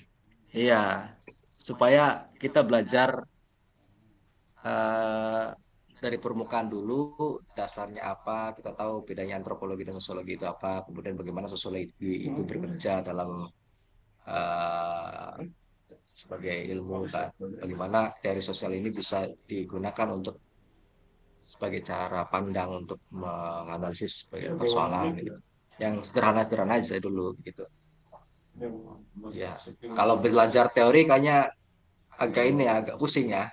iya, supaya kita belajar eh, dari permukaan dulu, dasarnya apa, kita tahu bedanya antropologi dan sosiologi itu apa, kemudian bagaimana sosiologi itu bekerja dalam eh, sebagai ilmu kan, bagaimana teori sosial ini bisa digunakan untuk sebagai cara pandang untuk menganalisis sebagai persoalan gitu. Yang sederhana-sederhana aja dulu gitu. Ya, kalau belajar teori kayaknya agak ini ya, agak pusing ya.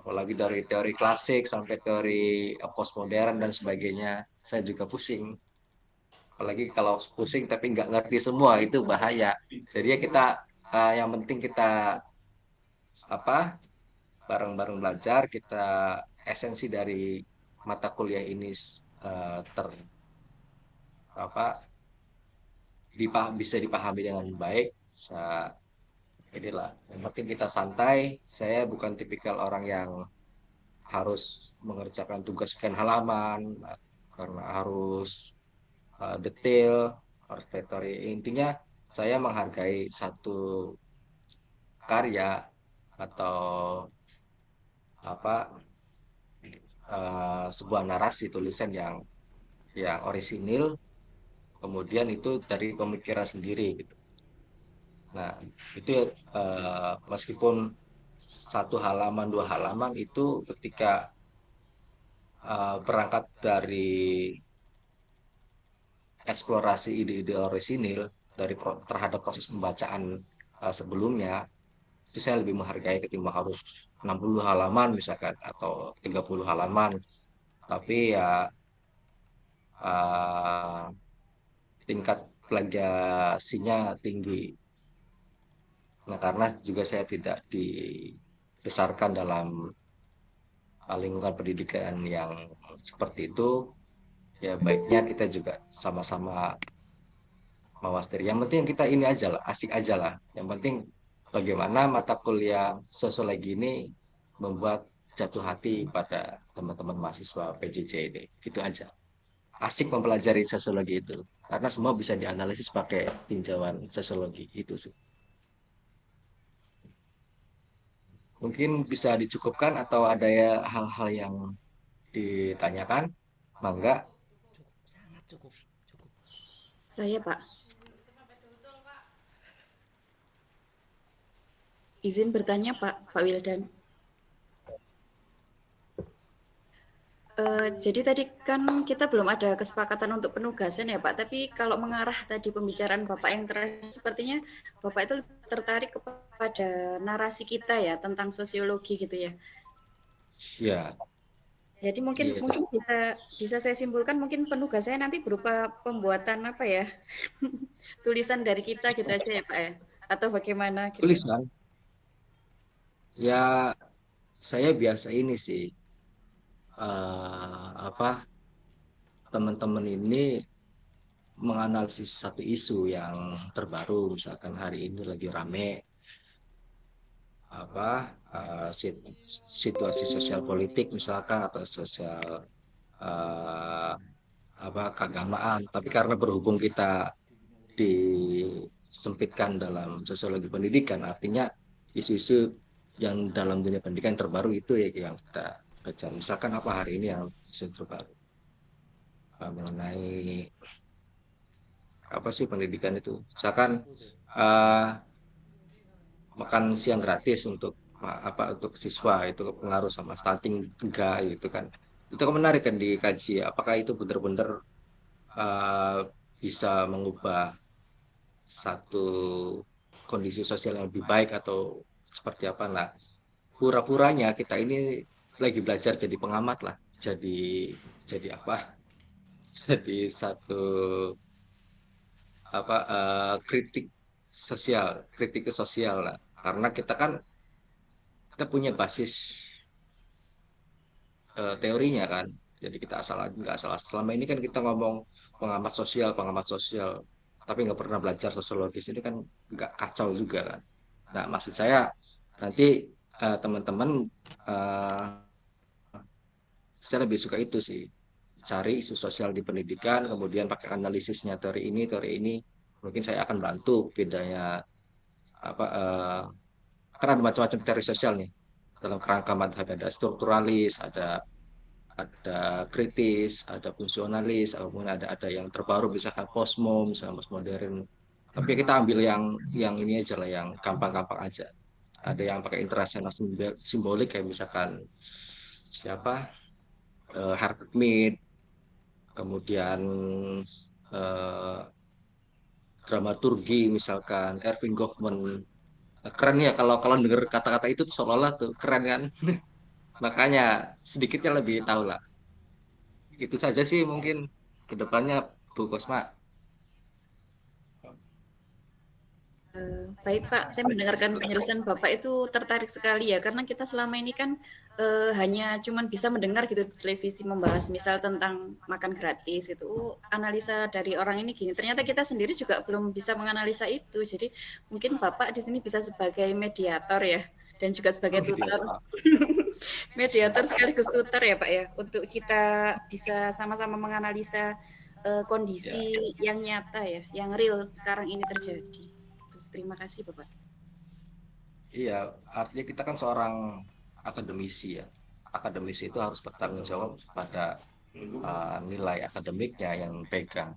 Apalagi dari teori klasik sampai teori postmodern dan sebagainya, saya juga pusing. Apalagi kalau pusing tapi nggak ngerti semua itu bahaya. Jadi ya kita yang penting kita apa bareng-bareng belajar, kita esensi dari mata kuliah ini ter apa bisa dipahami dengan baik. Inilah yang penting kita santai. Saya bukan tipikal orang yang harus mengerjakan tugas sekian halaman karena harus detail, harus teori. Intinya saya menghargai satu karya atau apa sebuah narasi tulisan yang orisinil, kemudian itu dari pemikiran sendiri gitu. Nah, itu meskipun 1 halaman 2 halaman itu ketika berangkat dari eksplorasi ide-ide orisinil terhadap proses pembacaan sebelumnya, itu saya lebih menghargai ketimbang harus 60 halaman misalkan atau 30 halaman. Tapi ya tingkat plagiasinya tinggi. Nah, karena juga saya tidak dibesarkan dalam lingkungan pendidikan yang seperti itu, ya baiknya kita juga sama-sama mawas diri. Yang penting kita ini aja lah, asik aja lah. Yang penting bagaimana mata kuliah sosiologi ini membuat jatuh hati pada teman-teman mahasiswa PJJ ini. Gitu aja. Asik mempelajari sosiologi itu. Karena semua bisa dianalisis pakai tinjauan sosiologi. Itu sih. Mungkin bisa dicukupkan atau ada ya hal-hal yang ditanyakan? Mangga. Sangat cukup. Saya, Pak. Izin bertanya, Pak Wildan. Jadi tadi kan kita belum ada kesepakatan untuk penugasan ya Pak, tapi kalau mengarah tadi pembicaraan Bapak yang terakhir, sepertinya Bapak itu tertarik kepada narasi kita ya tentang sosiologi gitu ya. Ya. Jadi mungkin bisa saya simpulkan mungkin penugasannya nanti berupa pembuatan apa ya tulisan dari kita gitu aja ya Pak ya, atau bagaimana? Gitu. Tulisan. Ya, saya biasa ini sih. Teman-teman ini menganalisis satu isu yang terbaru, misalkan hari ini lagi rame situasi sosial politik misalkan atau sosial keagamaan, tapi karena berhubung kita disempitkan dalam sosiologi pendidikan, artinya isu-isu yang dalam dunia pendidikan terbaru itu ya yang kita baca. Misalkan apa hari ini yang isu terbaru mengenai apa sih pendidikan itu, misalkan makan siang gratis untuk siswa itu pengaruh sama stunting enggak gitu kan, itu kan menarik kan dikaji apakah itu benar-benar bisa mengubah satu kondisi sosial yang lebih baik atau seperti apa. Nah, pura-puranya kita ini lagi belajar jadi pengamat lah, jadi satu kritik ke sosial lah, karena kita punya basis teorinya kan, jadi kita nggak asal selama ini kan kita ngomong pengamat sosial tapi nggak pernah belajar sosiologis, ini kan nggak kacau juga kan. Nah, maksud saya nanti teman-teman saya lebih suka itu sih, cari isu sosial di pendidikan, kemudian pakai analisisnya teori ini, mungkin saya akan bantu bedanya apa kan ada macam-macam teori sosial nih dalam kerangka madhab, ada strukturalis, ada kritis, ada fungsionalis, kemudian ada yang terbaru misalkan misalnya postmodern. Tapi kita ambil yang ini aja lah, yang gampang-gampang aja. Ada yang pakai internasional simbolik kayak misalkan siapa Herbert Mead, kemudian dramaturgi misalkan Erving Goffman. Keren ya kalau denger kata-kata itu seolah-olah tuh keren kan. Makanya sedikitnya lebih tahu lah. Itu saja sih mungkin ke depannya Bu Kosma. Baik Pak, saya mendengarkan penjelasan Bapak itu tertarik sekali ya, karena kita selama ini kan hanya cuman bisa mendengar gitu di televisi membahas misal tentang makan gratis gitu. Analisa dari orang ini gini, ternyata kita sendiri juga belum bisa menganalisa itu. Jadi mungkin Bapak di sini bisa sebagai mediator ya, dan juga sebagai tutor. Mediator sekaligus tutor ya Pak ya, untuk kita bisa sama-sama menganalisa kondisi yang nyata ya, yang real sekarang ini terjadi. Terima kasih Bapak. Iya, artinya kita kan seorang akademisi ya. Akademisi itu harus bertanggung jawab pada nilai akademiknya yang pegang.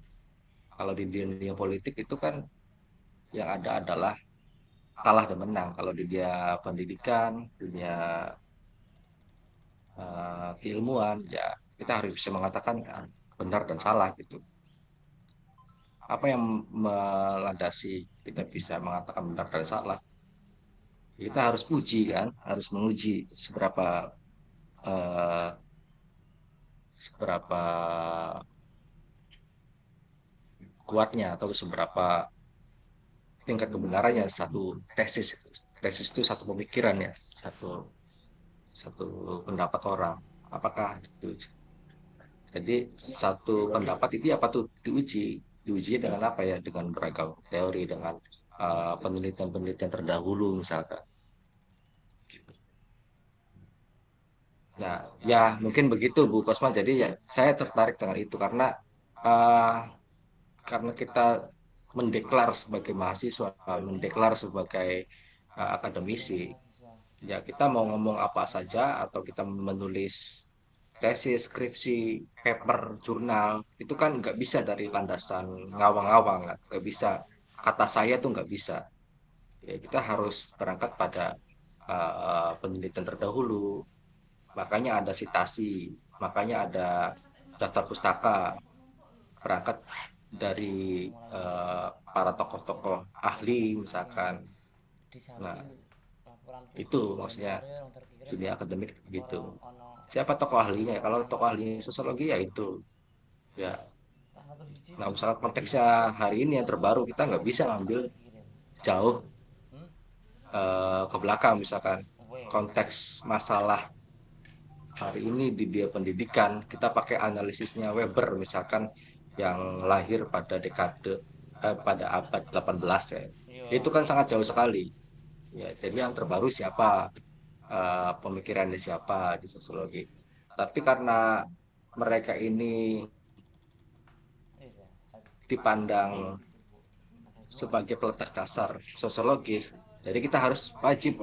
Kalau di dunia politik itu kan yang ada adalah kalah dan menang. Kalau di dunia pendidikan, dunia keilmuan, ya kita harus bisa mengatakan benar dan salah gitu. Apa yang melandasi kita bisa mengatakan benar dan salah? Kita harus uji kan, harus menguji seberapa kuatnya atau seberapa tingkat kebenarannya satu tesis. Tesis itu satu pemikiran ya, satu pendapat orang. Apakah itu? Jadi satu pendapat itu apa tuh diuji? Diuji dengan apa ya? Dengan beragam teori, dengan penelitian-penelitian terdahulu misalkan. Nah, ya mungkin begitu Bu Kosma. Jadi ya saya tertarik dengan itu karena kita mendeklar sebagai mahasiswa, mendeklar sebagai akademisi. Ya kita mau ngomong apa saja atau kita menulis tesis, skripsi, paper, jurnal, itu kan nggak bisa dari landasan ngawang-ngawang, nggak bisa. Kata saya tuh nggak bisa. Ya, kita harus berangkat pada penelitian terdahulu. Makanya ada sitasi, makanya ada daftar pustaka, berangkat dari para tokoh-tokoh ahli misalkan. Nah, itu maksudnya dunia akademik begitu. Siapa tokoh ahlinya? Kalau tokoh ahli sosiologi ya itu. Ya. Nah, misalnya konteksnya hari ini yang terbaru, kita nggak bisa ngambil jauh ke belakang misalkan. Konteks masalah hari ini di dia pendidikan, kita pakai analisisnya Weber misalkan yang lahir pada dekade pada abad 18 ya. Itu kan sangat jauh sekali. Ya, jadi yang terbaru siapa? Pemikirannya siapa di sosiologi. Tapi karena mereka ini dipandang sebagai peletak dasar sosiologis, jadi kita harus wajib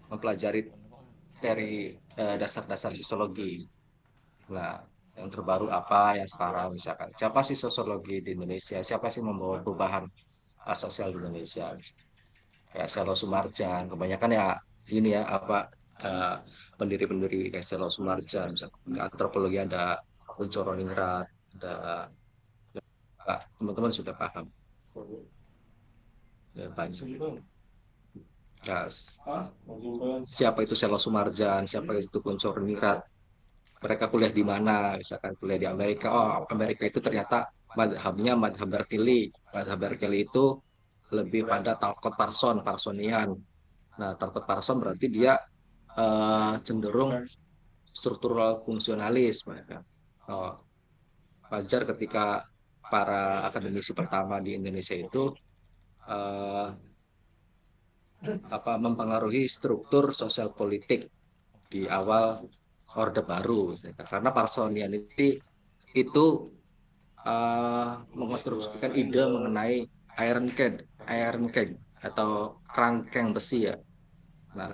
mempelajari dari dasar-dasar sosiologi. Nah, yang terbaru apa yang sekarang misalkan. Siapa sih sosiologi di Indonesia? Siapa sih membawa perubahan sosial di Indonesia? Kayak Selo Sumarjan, kebanyakan ya ini ya pendiri-pendiri kayak Selo Sumarjan, misalnya antropologi ada Kuncoro Ningrat, ada teman-teman sudah paham. Ya, banyak. Ya, siapa itu Selo Sumarjan, siapa itu Kuncoro Ningrat, mereka kuliah di mana, misalkan kuliah di Amerika. Oh, Amerika itu ternyata madhabnya madhab Berkeley. Madhab Berkeley itu lebih pada Talcott Parsonian. Nah, Talcott Parson berarti dia cenderung struktural fungsionalis. Wajar ketika para akademisi pertama di Indonesia itu mempengaruhi struktur sosial politik di awal Orde Baru, karena Parsonian ini itu mengonstruksikan ide mengenai iron keg atau kerangkeng besi ya. Nah,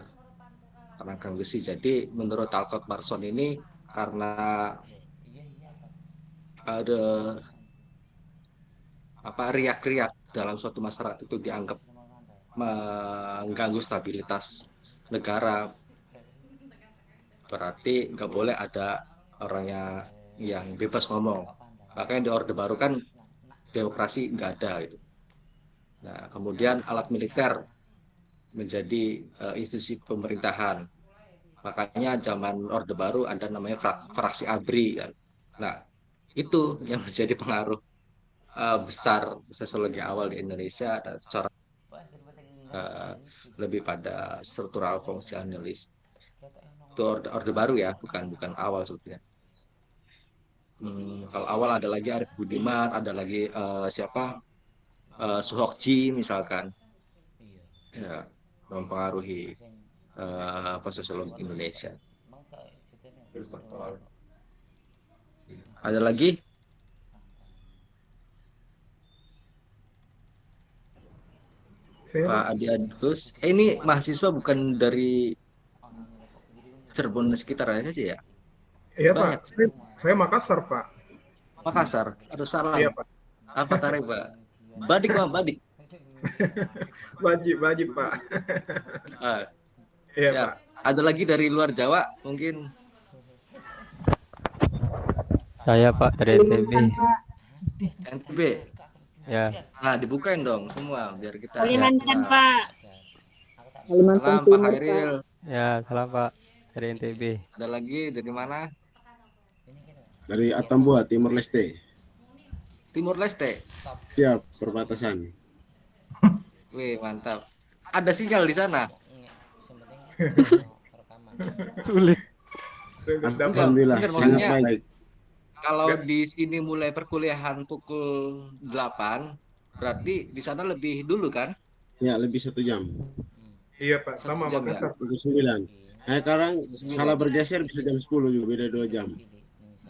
kerangkeng besi. Jadi menurut Alcott Marson ini karena ada riak-riak dalam suatu masyarakat itu dianggap mengganggu stabilitas negara, berarti nggak boleh ada orang yang bebas ngomong. Makanya di Orde Baru kan demokrasi nggak ada gitu. Nah, kemudian alat militer menjadi institusi pemerintahan. Makanya zaman Orde Baru ada namanya fraksi ABRI kan. Nah, itu yang menjadi pengaruh besar sosiologi awal di Indonesia, ada corak lebih pada struktural fungsionalis. Itu Orde Baru ya, bukan awal sebetulnya. Kalau awal ada lagi Arif Budiman, ada lagi Suhokji misalkan, ya, mempengaruhi sosiologi Indonesia. Ada lagi? Pak Adi Adus, ini mahasiswa bukan dari Cirebon dan sekitar aja sih ya? Iya Pak, saya Makassar Pak. Makassar, aduh salah. Iya Pak. Apa tarik Pak? Badik Pak, badik. Wajib Pak. Iya Siap. Pak. Ada lagi dari luar Jawa mungkin? Saya Pak dari NTB. NTB. Ya. Nah, dibukain dong semua biar kita. Kalimantan Pak. Salam Pak Hairil. Ya, salam Pak dari NTB. Ada lagi dari mana? Dari Atambua, Timor Leste. Timor Leste. Siap, perbatasan. Wih, mantap. Ada sinyal di sana. Sulit. Alhamdulillah, Bener, sangat maksudnya, baik. kalau di sini mulai perkuliahan pukul 8, berarti di sana lebih dulu kan? Ya, lebih 1 jam. Iya Pak, sama jam ya? Makassar. Pukul 9. Nah, sekarang salah bergeser bisa jam 10 juga, beda 2 jam.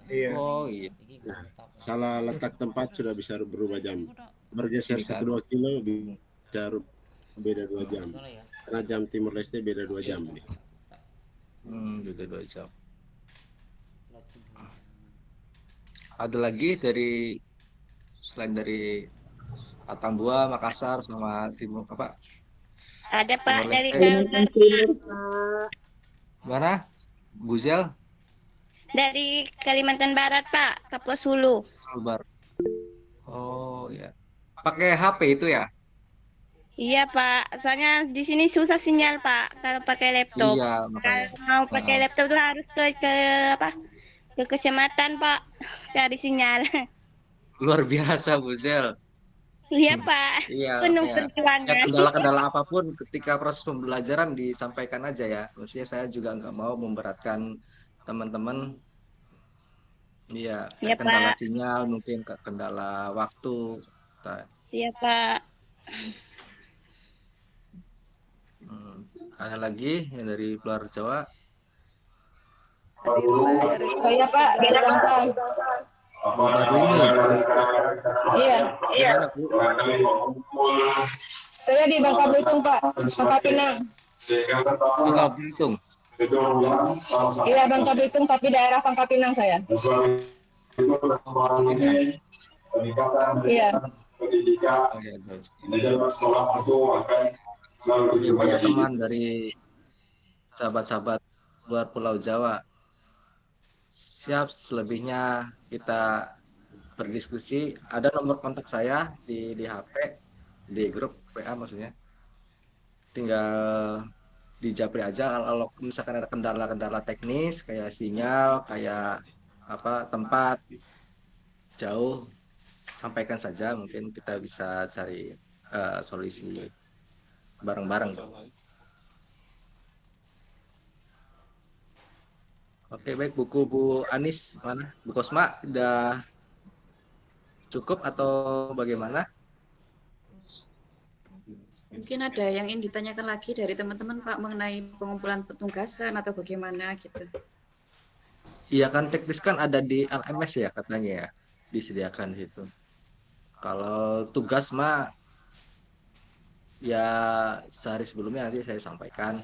Iya. Oh iya. Nah, salah letak tempat sudah bisa berubah jam. Bergeser 1-2 kilo bisa beda 2 jam. Karena jam Timor Leste beda 2 jam. Beda 2 jam. Ada lagi dari selain dari Atambua, Makassar sama Timur apa? Ada Pak Timor dari Leste. Kalimantan Timur. Mana? Buzel? Dari Kalimantan Barat Pak, Kapuas Hulu. Kalbar. Oh ya. Pakai HP itu ya? Iya Pak, soalnya di sini susah sinyal Pak kalau pakai laptop. Iya, makanya. Kalau mau pakai laptop tuh harus ke apa? Ke kecamatan Pak, cari sinyal. Luar biasa Buzel. Iya Pak, Iya. penuh Ya. perjuangan. Ya, kendala-kendala apapun ketika proses pembelajaran disampaikan aja ya. Maksudnya saya juga nggak mau memberatkan teman-teman. Iya, Iya, kendala Pak. sinyal, mungkin kendala waktu. Nah, Iya Pak. ada lagi yang dari luar Jawa? Saya Pak, di Bangka. Baru ini. Iya. Gimana, Bu? Saya di Bangka Belitung Pak, Bangka Pinang. Bangka Belitung. Iya Bangka Belitung, tapi daerah Bangka Pinang saya. Iya. Oke, banyak teman dari sahabat-sahabat luar Pulau Jawa. Siap, selebihnya kita berdiskusi. Ada nomor kontak saya di HP, di grup WA maksudnya. Tinggal dijapri aja kalau misalkan ada kendala-kendala teknis kayak sinyal, kayak apa tempat jauh, sampaikan saja, mungkin kita bisa cari solusi bareng-bareng. Oke, baik. Buku Bu Anis mana? Bu Kosma udah cukup atau bagaimana? Mungkin ada yang ingin ditanyakan lagi dari teman-teman Pak mengenai pengumpulan penugasan atau bagaimana gitu. Iya kan teknis kan ada di LMS ya katanya ya, disediakan di situ. Kalau tugas mah ya sehari sebelumnya nanti saya sampaikan.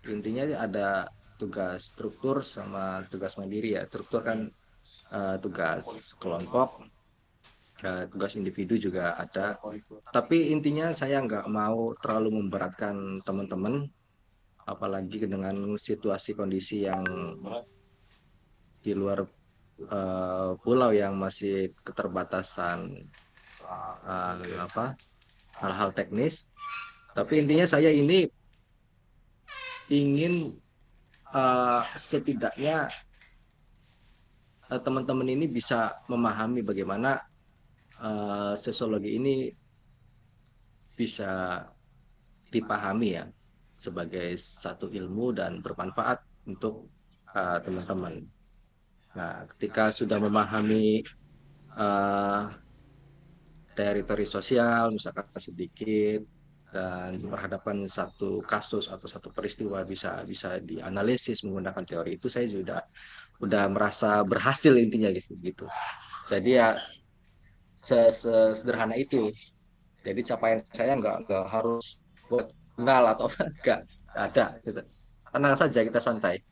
Intinya ada tugas struktur sama tugas mandiri ya. Struktur kan tugas kelompok, tugas individu juga ada. Tapi intinya saya nggak mau terlalu memberatkan teman-teman, apalagi dengan situasi kondisi yang di luar pulau yang masih keterbatasan hal-hal teknis. Tapi intinya saya ini ingin setidaknya teman-teman ini bisa memahami bagaimana sosiologi ini bisa dipahami ya sebagai satu ilmu dan bermanfaat untuk teman-teman. Nah, ketika sudah memahami teritori sosial, misalkan sedikit, dan berhadapan satu kasus atau satu peristiwa bisa dianalisis menggunakan teori itu, saya udah merasa berhasil intinya gitu. Jadi ya sederhana itu. Jadi capaian saya nggak harus buat kenal atau enggak ada. Gitu. Tenang saja, kita santai.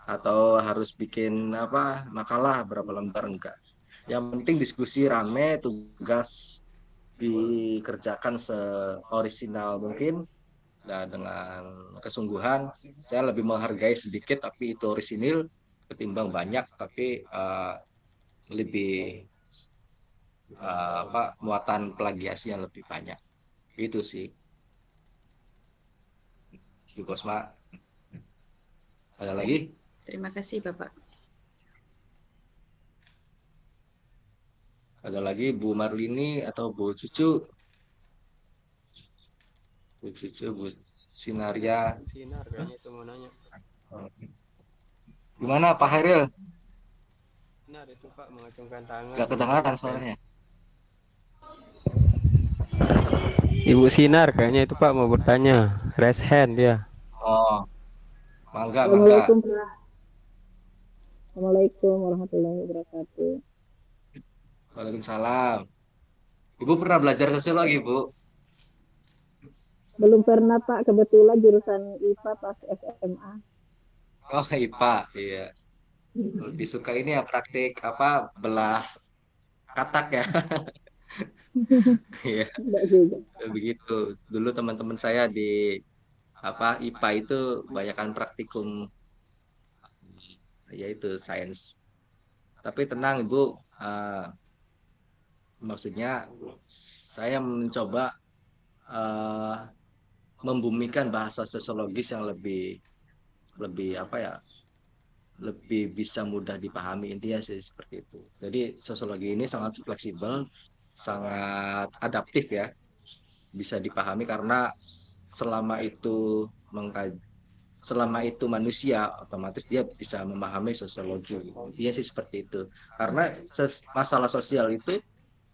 Atau harus bikin makalah berapa lembar, enggak. Yang penting diskusi rame, tugas dikerjakan seorisinal mungkin dan dengan kesungguhan. Saya lebih menghargai sedikit tapi itu orisinil ketimbang banyak tapi lebih muatan plagiasinya lebih banyak. Itu sih. Ibu Kosma. Ada lagi? Terima kasih Bapak. Ada lagi Bu Marlini atau Bu Cucu? Bu Cucu, Bu Sinaria. Sinar kayaknya itu mau nanya. Gimana Pak Hairil? Sinar itu Pak mengacungkan tangan. Gak kedengaran suaranya. Ibu Sinar kayaknya itu Pak mau bertanya. Raise hand dia. Oh, mangga. Assalamualaikum warahmatullahi wabarakatuh. Waalaikumsalam. Ibu pernah belajar sosiologi, Bu? Belum pernah Pak, kebetulan jurusan IPA pas SMA. Oh, IPA, iya. Lebih suka ini ya praktik belah katak ya. Iya. Begitu. Dulu teman-teman saya di IPA itu banyakkan praktikum, yaitu sains. Tapi tenang Ibu, maksudnya saya mencoba membumikan bahasa sosiologis yang lebih lebih bisa mudah dipahami, intinya sih seperti itu. Jadi sosiologi ini sangat fleksibel, sangat adaptif ya, bisa dipahami karena selama itu manusia otomatis dia bisa memahami sosiologi. Dia sih seperti itu. Karena masalah sosial itu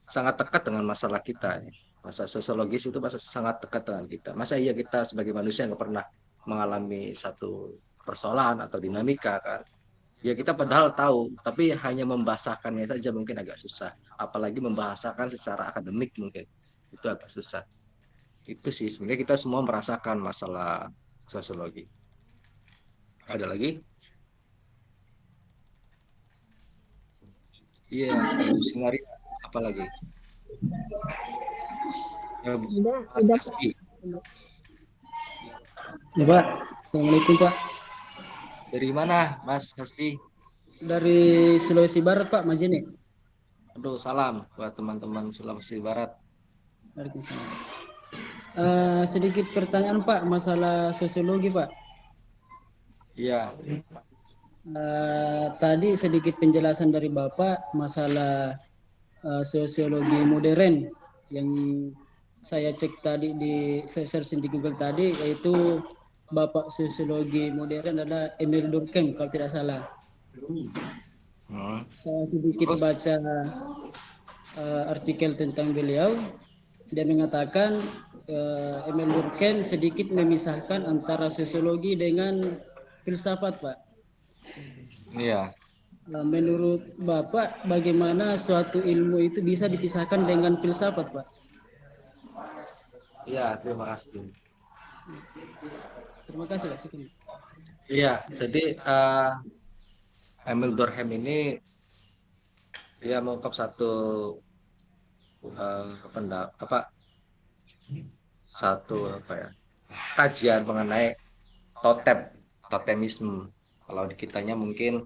sangat dekat dengan masalah kita. Masalah sosiologis itu sangat dekat dengan kita. Masa iya kita sebagai manusia nggak pernah mengalami satu persoalan atau dinamika kan? Ya kita padahal tahu, tapi hanya membahasakannya saja mungkin agak susah. Apalagi membahasakan secara akademik mungkin itu agak susah. Itu sih sebenarnya kita semua merasakan masalah sosiologi. Ada lagi? Iya, Sinaria apa lagi? Udah. Pak, Assalamualaikum Pak. Dari mana Mas Hasbi? Dari Sulawesi Barat Pak, Majene. Aduh, salam buat teman-teman Sulawesi Barat. Waalaikumsalam. Sedikit pertanyaan Pak, masalah sosiologi Pak. Iya. Tadi sedikit penjelasan dari Bapak masalah sosiologi modern yang saya cek tadi saya searching di Google tadi, yaitu Bapak sosiologi modern adalah Emil Durkheim kalau tidak salah. Saya sedikit baca artikel tentang beliau. Dia mengatakan Emil Durkheim sedikit memisahkan antara sosiologi dengan filsafat, Pak. Iya. Menurut Bapak, bagaimana suatu ilmu itu bisa dipisahkan dengan filsafat, Pak? Iya, terima kasih. Terima kasih, Pak. Sekian. Iya, jadi Emil Durkheim ini dia mengungkap satu kajian mengenai totemisme. Kalau di kitanya mungkin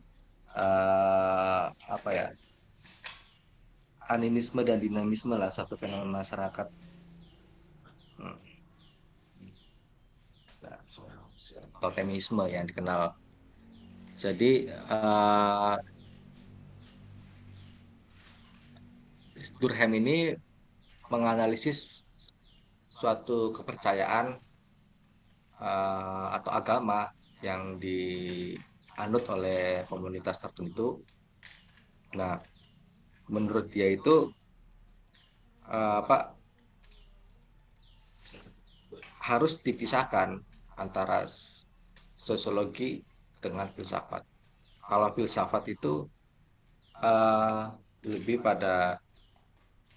animisme dan dinamisme lah, satu fenomena masyarakat. Nah, totemisme yang dikenal. Jadi Durkheim ini menganalisis suatu kepercayaan atau agama yang dianut oleh komunitas tertentu. Nah, menurut dia itu harus dipisahkan antara sosiologi dengan filsafat. Kalau filsafat itu lebih pada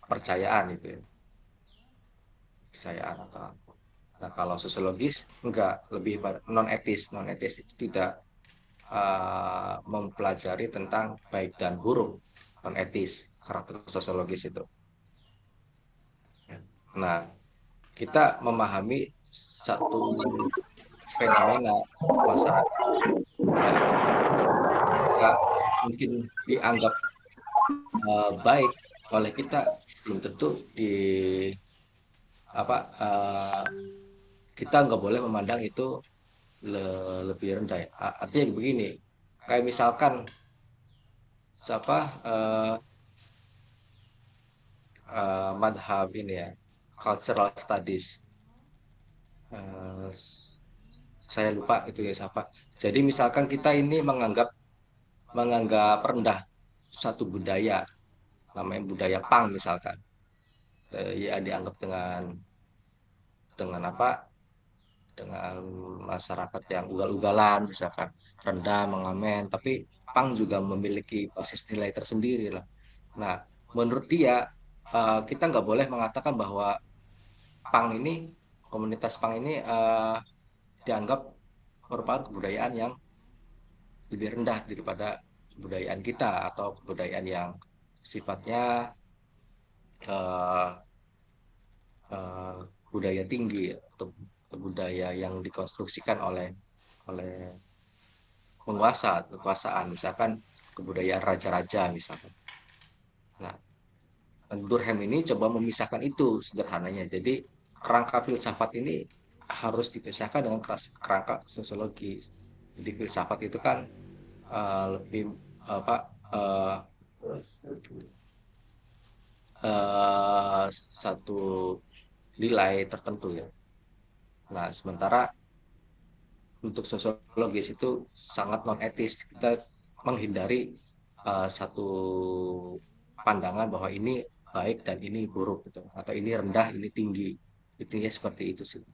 percayaan itu ya. Percayaan atau apa. Nah, kalau sosiologis enggak, lebih pada non etis. Non etis itu tidak mempelajari tentang baik dan buruk. Non etis, karakter sosiologis itu. Nah, kita memahami satu fenomena masyarakat yang mungkin dianggap baik oleh kita, belum tentu kita nggak boleh memandang itu lebih rendah. Artinya begini, kayak misalkan madhab ini ya, cultural studies, saya lupa itu ya siapa. Jadi misalkan kita ini menganggap rendah satu budaya, namanya budaya Pang misalkan, ya dianggap dengan masyarakat yang ugal-ugalan misalkan, rendah, mengamen, tapi Pang juga memiliki basis nilai tersendiri lah. Nah, menurut dia kita nggak boleh mengatakan bahwa komunitas Pang ini dianggap merupakan kebudayaan yang lebih rendah daripada kebudayaan kita, atau kebudayaan yang sifatnya budaya tinggi atau budaya yang dikonstruksikan oleh kekuasaan, misalkan kebudayaan raja-raja misalkan. Nah, Durkheim ini coba memisahkan itu sederhananya. Jadi kerangka filsafat ini harus dipisahkan dengan kerangka sosiologi. Jadi filsafat itu kan lebih satu nilai tertentu ya. Nah, sementara untuk sosiologis itu sangat non etis. Kita menghindari satu pandangan bahwa ini baik dan ini buruk gitu, atau ini rendah, ini tinggi. Intinya seperti itu sih.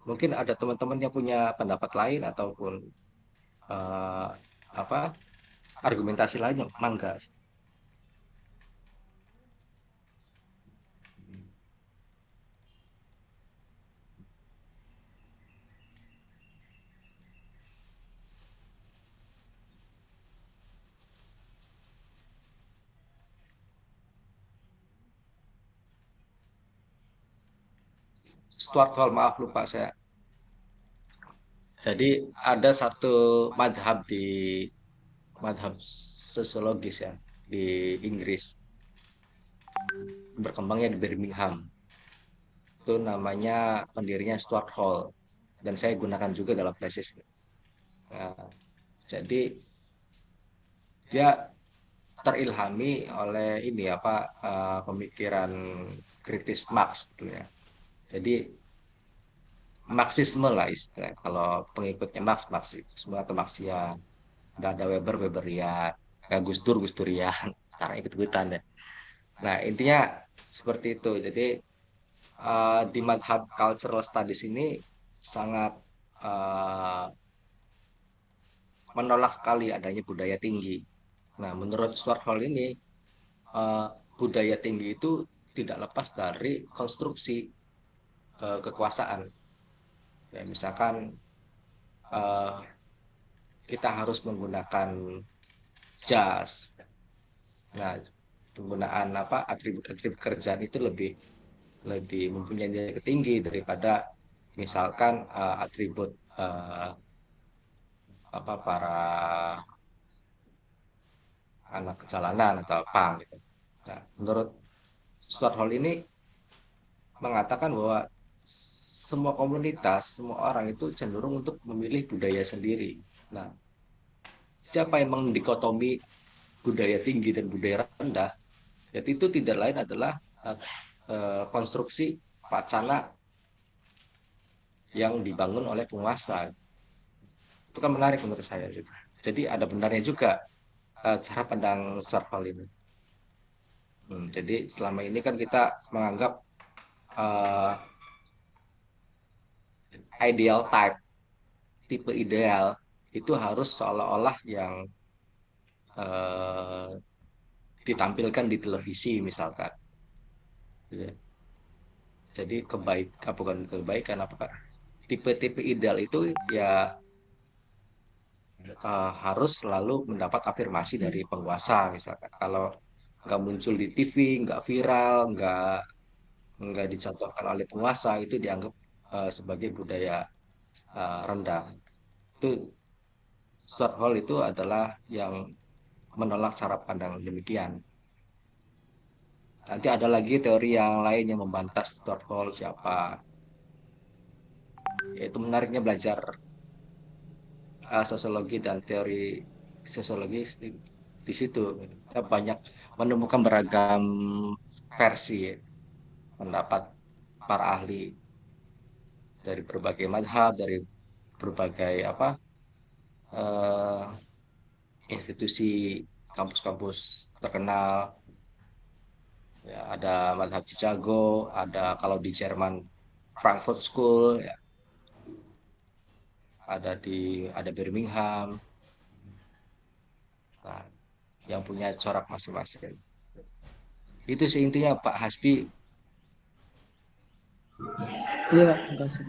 Mungkin ada teman-teman yang punya pendapat lain ataupun argumentasi lain, yang mangga. Stuart Hall, maaf lupa saya. Jadi ada satu madhab sosiologis ya di Inggris, berkembangnya di Birmingham. Itu namanya pendirinya Stuart Hall, dan saya gunakan juga dalam tesis. Nah, jadi dia terilhami oleh pemikiran kritis Marx sebetulnya. Jadi Marxisme lah istilah, kalau pengikutnya Marxisme atau Marxian. Ada Weberian, Gus Durian, sekarang ikut-ikutan ya. Nah, intinya seperti itu. Jadi di madhab cultural studies ini sangat eh, menolak sekali adanya budaya tinggi. Nah, menurut Stuart Hall ini, eh, budaya tinggi itu tidak lepas dari konstruksi kekuasaan. Ya, misalkan eh, kita harus menggunakan jas. Nah, penggunaan atribut-atribut kerjaan itu lebih mempunyai nilai tinggi daripada misalkan atribut para anak jalanan atau apa gitu. Nah, menurut Stuart Hall ini mengatakan bahwa semua komunitas, semua orang itu cenderung untuk memilih budaya sendiri. Nah, siapa yang mendikotomi budaya tinggi dan budaya rendah, yaitu itu tidak lain adalah konstruksi wacana yang dibangun oleh penguasa. Itu kan menarik menurut saya. Jadi ada benarnya juga cara pandang Stuart Hall ini. Jadi selama ini kan kita menganggap ideal type, tipe ideal itu harus seolah-olah yang ditampilkan di televisi misalkan. Jadi bukan kebaikan apakah tipe-tipe ideal itu ya harus selalu mendapat afirmasi dari penguasa misalkan. Kalau nggak muncul di TV, nggak viral, nggak dicontohkan oleh penguasa, itu dianggap sebagai budaya rendah. Itu Stuart Hall itu adalah yang menolak cara pandang demikian. Nanti ada lagi teori yang lain yang membantah Stuart Hall siapa. Yaitu menariknya belajar sosiologi dan teori sosiologi di situ. Kita banyak menemukan beragam versi pendapat para ahli dari berbagai madhab, dari berbagai institusi kampus-kampus terkenal. Ya, ada madhab Chicago, ada kalau di Jerman Frankfurt School, ya. Ada Birmingham. Nah, yang punya corak masing-masing. Itu sih intinya Pak Hasbi. Iya Pak, terima kasih.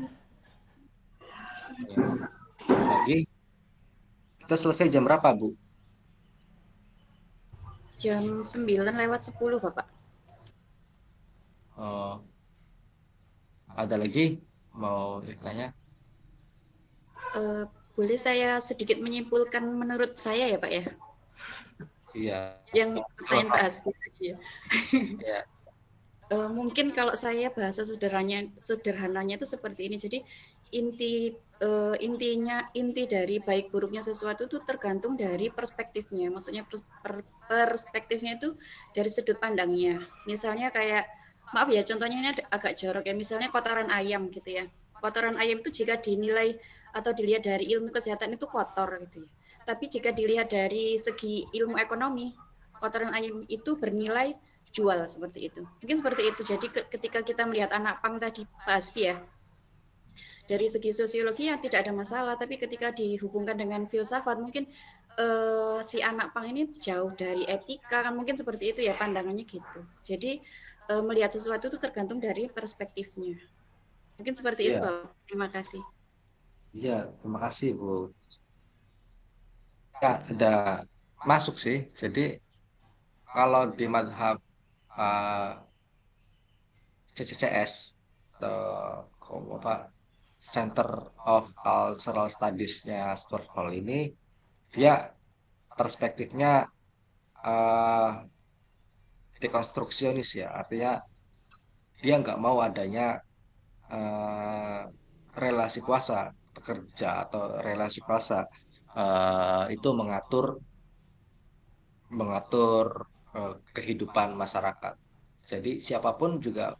Lagi kita selesai jam berapa Bu? Jam 9:10 Bapak. Ada lagi mau ditanya? Boleh saya sedikit menyimpulkan menurut saya ya Pak ya? Iya. Yang pertanyaan Pak Hasbi tadi ya. Iya. Mungkin kalau saya bahasa sederhananya itu seperti ini. Jadi inti dari baik buruknya sesuatu itu tergantung dari perspektifnya. Maksudnya perspektifnya itu dari sudut pandangnya. Misalnya kayak maaf ya, contohnya ini agak jorok ya. Misalnya kotoran ayam gitu ya. Kotoran ayam itu jika dinilai atau dilihat dari ilmu kesehatan itu kotor gitu ya. Tapi jika dilihat dari segi ilmu ekonomi, kotoran ayam itu bernilai jual seperti itu. Mungkin seperti itu. Jadi ketika kita melihat anak pang tadi Pak Hasbi ya, dari segi sosiologi ya tidak ada masalah, tapi ketika dihubungkan dengan filsafat mungkin si anak pang ini jauh dari etika, kan mungkin seperti itu ya pandangannya gitu. Jadi melihat sesuatu itu tergantung dari perspektifnya. Mungkin seperti itu Bapak. Terima kasih. Iya, terima kasih Bu. Ya, ada masuk sih. Jadi kalau di madhab CCCS atau Center of Cultural Studies-nya Stuart Hall ini, dia perspektifnya dekonstruksionis ya, artinya dia nggak mau adanya relasi kuasa pekerja atau relasi kuasa itu mengatur kehidupan masyarakat. Jadi siapapun juga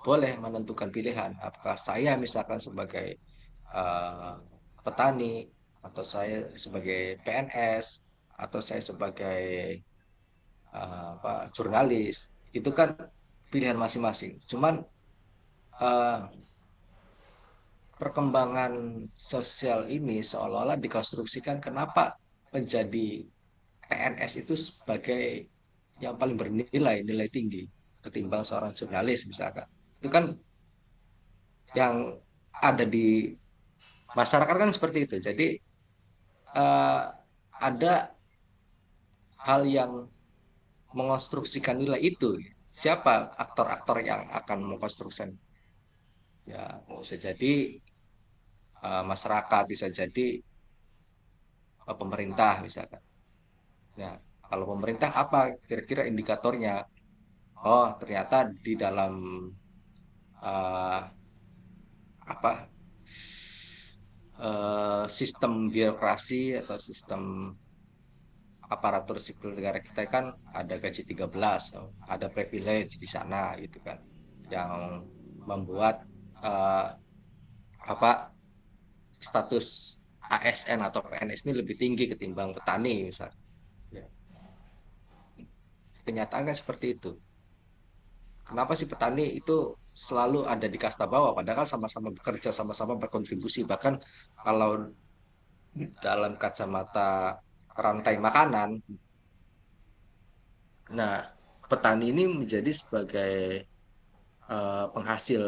boleh menentukan pilihan. Apakah saya misalkan sebagai petani, atau saya sebagai PNS, atau saya sebagai jurnalis, itu kan pilihan masing-masing. Cuman perkembangan sosial ini seolah-olah dikonstruksikan kenapa menjadi PNS itu sebagai yang paling bernilai, nilai tinggi ketimbang seorang jurnalis misalkan. Itu kan yang ada di masyarakat kan seperti itu. Jadi ada hal yang mengonstruksikan nilai itu. Siapa aktor-aktor yang akan mengkonstruksikan? Ya, bisa jadi masyarakat, bisa jadi pemerintah misalkan. Ya, kalau pemerintah apa kira-kira indikatornya? Oh, ternyata di dalam apa sistem birokrasi atau sistem aparatur sipil negara kita kan ada gaji 13, ada privilege di sana gitu kan, yang membuat apa status ASN atau PNS ini lebih tinggi ketimbang petani misalnya. Ya. Kenyataan kan seperti itu. Kenapa sih petani itu selalu ada di kasta bawah, padahal sama-sama bekerja, sama-sama berkontribusi. Bahkan kalau dalam kacamata rantai makanan, nah petani ini menjadi sebagai penghasil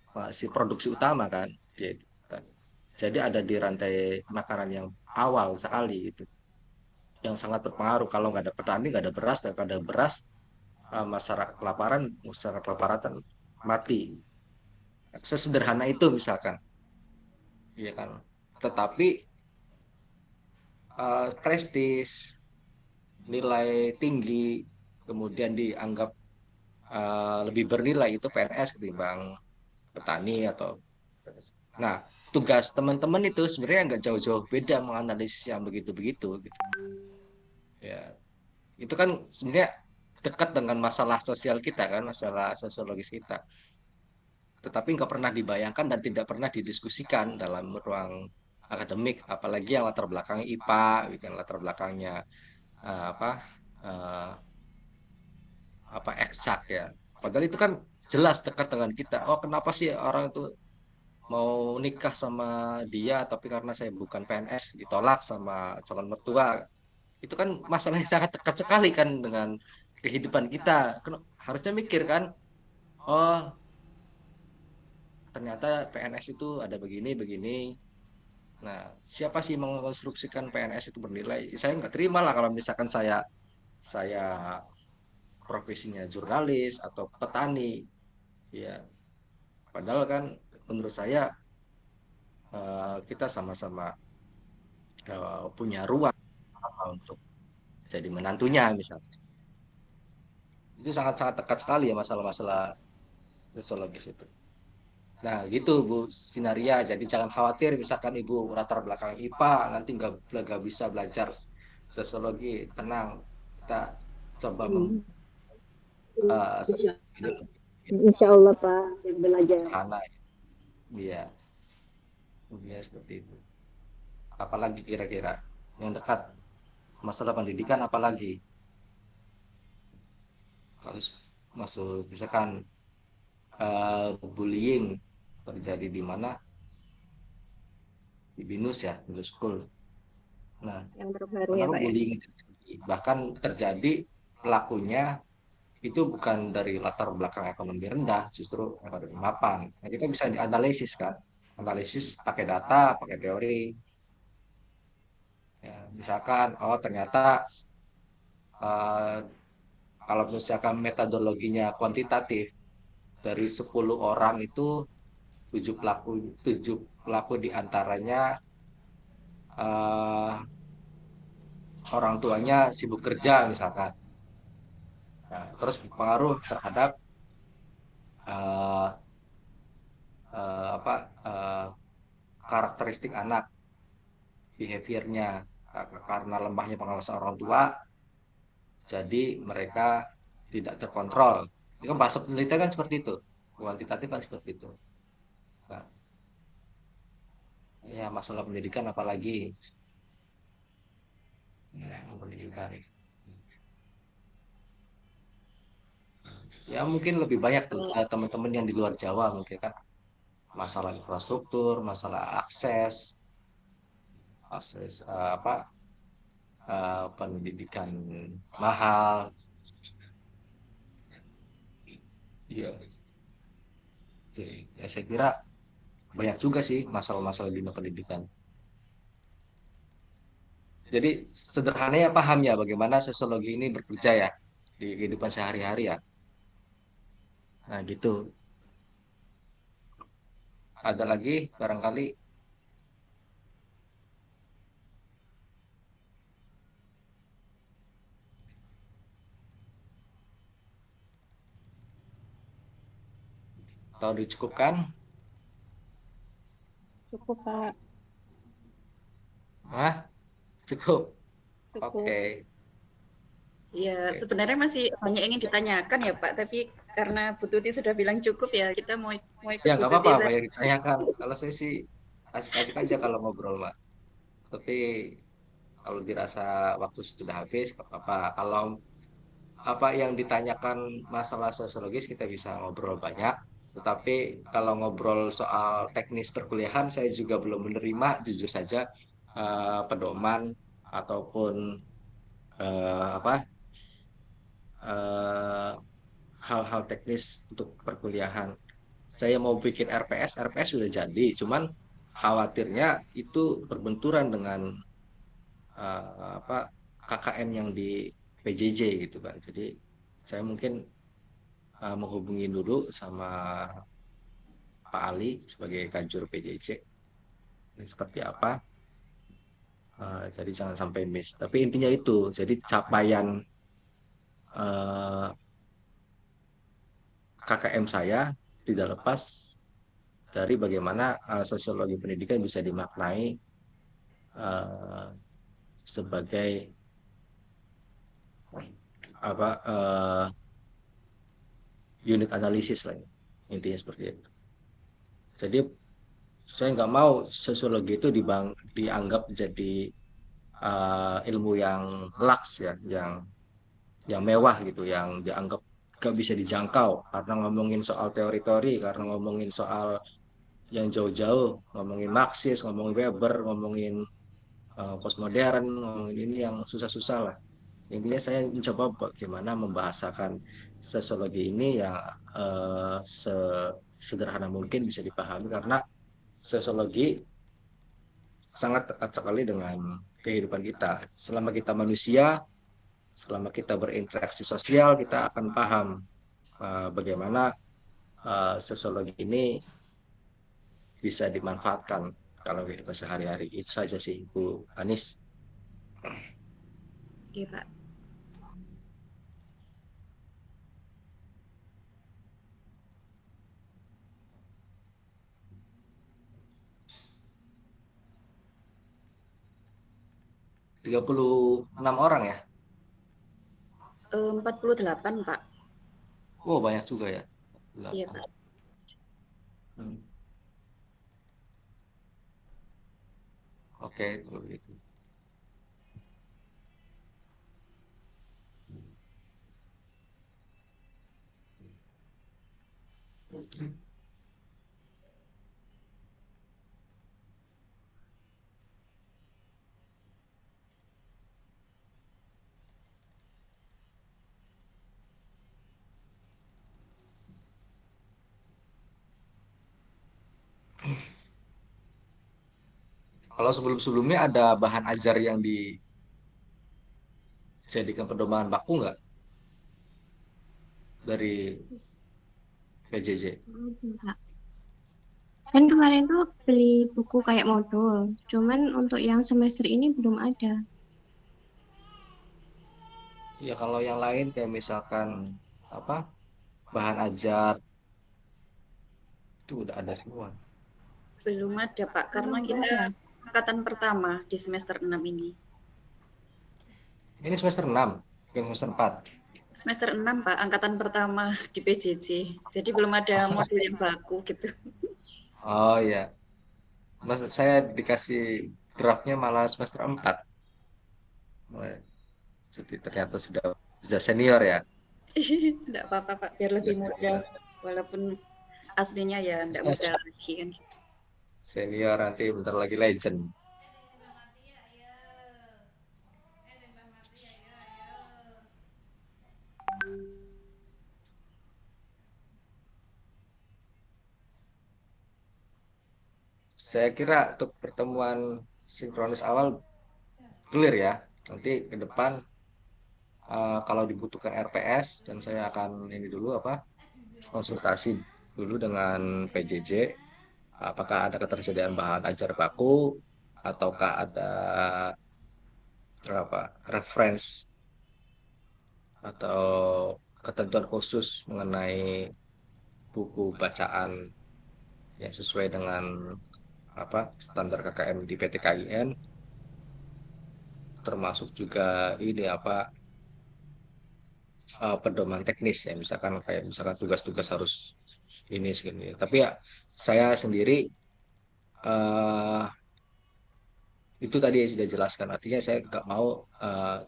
penghasil produksi utama kan, jadi ada di rantai makanan yang awal sekali itu, yang sangat berpengaruh. Kalau nggak ada petani, nggak ada beras, dan nggak ada beras, masyarakat kelaparan mati. Sesederhana itu misalkan, iya kan. Tetapi prestis, nilai tinggi, kemudian dianggap lebih bernilai itu PNS ketimbang petani atau. Nah, tugas teman-teman itu sebenarnya nggak jauh-jauh beda menganalisis yang begitu-begitu gitu. Ya, itu kan sebenarnya dekat dengan masalah sosial kita kan, masalah sosiologis kita. Tetapi nggak pernah dibayangkan dan tidak pernah didiskusikan dalam ruang akademik, apalagi yang latar belakangnya IPA, bukan latar belakangnya eksak ya. Padahal itu kan jelas dekat dengan kita. Oh, kenapa sih orang itu mau nikah sama dia, tapi karena saya bukan PNS ditolak sama calon mertua. Itu kan masalahnya sangat dekat sekali kan dengan kehidupan kita. Harusnya mikir kan, oh ternyata PNS itu ada begini. Nah, siapa sih mengkonstruksikan PNS itu bernilai? Saya nggak terima lah kalau misalkan saya profesinya jurnalis atau petani. Ya, padahal kan menurut saya kita sama-sama punya ruang untuk jadi menantunya misalnya. Itu sangat-sangat dekat sekali ya masalah-masalah sosiologis itu. Nah gitu Bu Sinaria, jadi jangan khawatir misalkan Ibu latar belakang IPA nanti nggak bisa belajar sosiologi, tenang, kita coba Insya Allah Pak, belajar. Iya, seperti itu. Apalagi kira-kira yang dekat masalah pendidikan, apalagi kalau masuk misalkan bullying terjadi di mana, di BINUS ya, BINUS School. Nah, yang terbaru ya Pak bullying itu bahkan terjadi pelakunya itu bukan dari latar belakang ekonomi rendah, justru ekonomi mapan. Nah, kita bisa dianalisis kan, analisis pakai data, pakai teori. Ya, misalkan, oh ternyata kalau misalkan metodologinya kuantitatif, dari 10 orang itu 7 pelaku diantaranya orang tuanya sibuk kerja misalkan. Nah, terus berpengaruh terhadap karakteristik anak, behaviornya, karena lemahnya pengawasan orang tua, jadi mereka tidak terkontrol. Itu kan bahasa penelitian kan seperti itu, kuantitatif kan seperti itu. Nah, ya masalah pendidikan apalagi, pendidikan. Ya mungkin lebih banyak tuh teman-teman yang di luar Jawa mungkin kan masalah infrastruktur, masalah akses, apa pendidikan mahal. Iya. Oke. Ya saya kira banyak juga sih masalah-masalah di dunia pendidikan. Jadi sederhananya paham ya bagaimana sosiologi ini bekerja ya di kehidupan sehari-hari ya. Nah gitu. Ada lagi barangkali. Atau dicukupkan? Cukup, Pak. Hah? Cukup. Cukup. Oke. Ya, sebenarnya masih banyak yang ingin ditanyakan ya Pak, tapi karena Bu Tuti sudah bilang cukup ya, kita mau ikut Ya Bu nggak Tuti apa-apa, saja. banyak ditanyakan. Kalau saya sih asik-asik aja kalau ngobrol, Mbak. Tapi kalau dirasa waktu sudah habis, nggak apa-apa. Kalau apa yang ditanyakan masalah sosiologis kita bisa ngobrol banyak. Tetapi kalau ngobrol soal teknis perkuliahan, saya juga belum menerima, jujur saja, pedoman ataupun apa hal-hal teknis untuk perkuliahan. Saya mau bikin RPS sudah jadi, cuman khawatirnya itu berbenturan dengan apa KKN yang di PJJ gitu kan. Jadi saya mungkin menghubungi dulu sama Pak Ali sebagai Kajur PJJ ini seperti apa. Jadi jangan sampai miss. Tapi intinya itu, jadi capaian KKM saya tidak lepas dari bagaimana sosiologi pendidikan bisa dimaknai sebagai apa unit analisis lah, intinya seperti itu. Jadi saya nggak mau sosiologi itu dianggap jadi ilmu yang laks ya, yang mewah gitu, yang dianggap gak bisa dijangkau karena ngomongin soal teori-teori, karena ngomongin soal yang jauh-jauh, ngomongin Marxis, ngomongin Weber, ngomongin postmodern, ngomongin ini yang susah-susah lah. Intinya saya mencoba bagaimana membahasakan sosiologi ini yang sesederhana mungkin bisa dipahami, karena sosiologi sangat dekat sekali dengan kehidupan kita. Selama kita manusia, selama kita berinteraksi sosial, kita akan paham bagaimana sosiologi ini bisa dimanfaatkan kalau kehidupan sehari-hari. Itu saja sih, Bu Anis. Oke, Pak. .36 orang ya? 48, Pak. Oh, banyak juga ya. Iya, Pak. Oke, kalau begitu. Kalau sebelum-sebelumnya ada bahan ajar yang dijadikan pedoman baku nggak dari PJJ? Enggak. Kan kemarin tuh beli buku kayak modul, cuman untuk yang semester ini belum ada. Ya kalau yang lain kayak misalkan apa bahan ajar itu udah ada semua. Belum ada, Pak, karena kita angkatan pertama di semester 6 ini. Ini semester 6, bukan semester 4. Semester 6, Pak, angkatan pertama di PJJ. Jadi belum ada modul yang baku gitu. Oh iya. Maksud saya dikasih draftnya malah semester 4. Jadi ternyata sudah senior ya. Enggak apa-apa Pak, biar lebih mudah. Walaupun aslinya ya enggak mudah lagi kan. Senior nanti bentar lagi legend. Saya kira untuk pertemuan sinkronis awal clear ya. Nanti ke depan kalau dibutuhkan RPS dan saya akan ini dulu konsultasi dulu dengan PJJ apakah ada ketersediaan bahan ajar baku ataukah ada reference atau ketentuan khusus mengenai buku bacaan yang sesuai dengan standar KKM di PT KIN, termasuk juga ini pedoman teknis ya, misalkan tugas-tugas harus ini segini. Tapi ya saya sendiri itu tadi sudah jelaskan, artinya saya nggak mau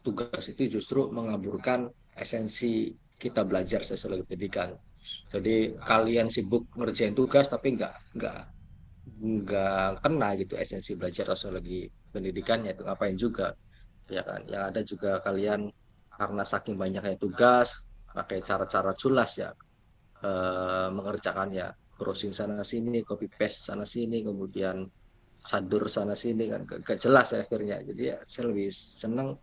tugas itu justru mengaburkan esensi kita belajar sosiologi pendidikan. Jadi kalian sibuk ngerjain tugas tapi nggak kena gitu esensi belajar sosiologi pendidikannya, itu ngapain juga ya kan. Yang ada juga kalian karena saking banyaknya tugas pakai cara-cara culas ya mengerjakannya, browsing sana sini, copy paste sana sini, kemudian sadur sana sini kan gak jelas ya akhirnya. Jadi ya saya lebih senang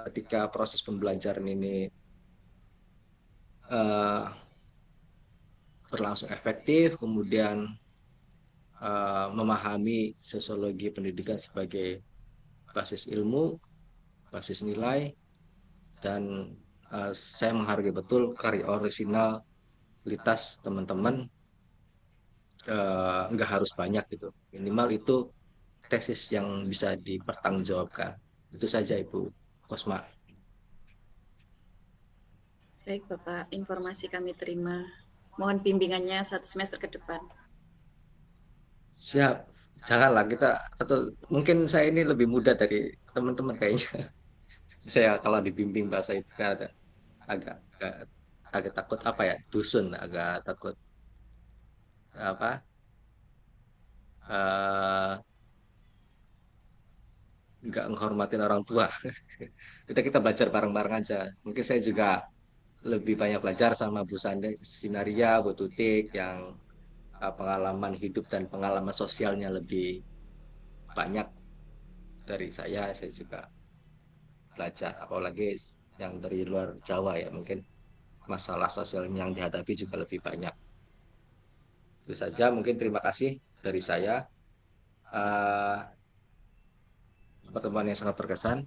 ketika proses pembelajaran ini berlangsung efektif, kemudian memahami sosiologi pendidikan sebagai basis ilmu, basis nilai, dan saya menghargai betul karya originalitas teman-teman. Nggak harus banyak gitu, minimal itu tesis yang bisa dipertanggungjawabkan. Itu saja Ibu Kosma. Baik Bapak, informasi kami terima. Mohon bimbingannya 1 semester ke depan. Siap, janganlah kita, atau mungkin saya ini lebih muda dari teman-teman kayaknya. Saya kalau dibimbing bahasa itu kan agak takut dusun, agak takut nggak menghormatin orang tua. kita belajar bareng-bareng aja. Mungkin saya juga lebih banyak belajar sama Bu Sinaria, Bu Tutik yang pengalaman hidup dan pengalaman sosialnya lebih banyak dari saya juga belajar, apalagi yang dari luar Jawa ya, mungkin masalah sosial yang dihadapi juga lebih banyak. Itu saja, mungkin terima kasih dari saya. Pertemuan yang sangat berkesan.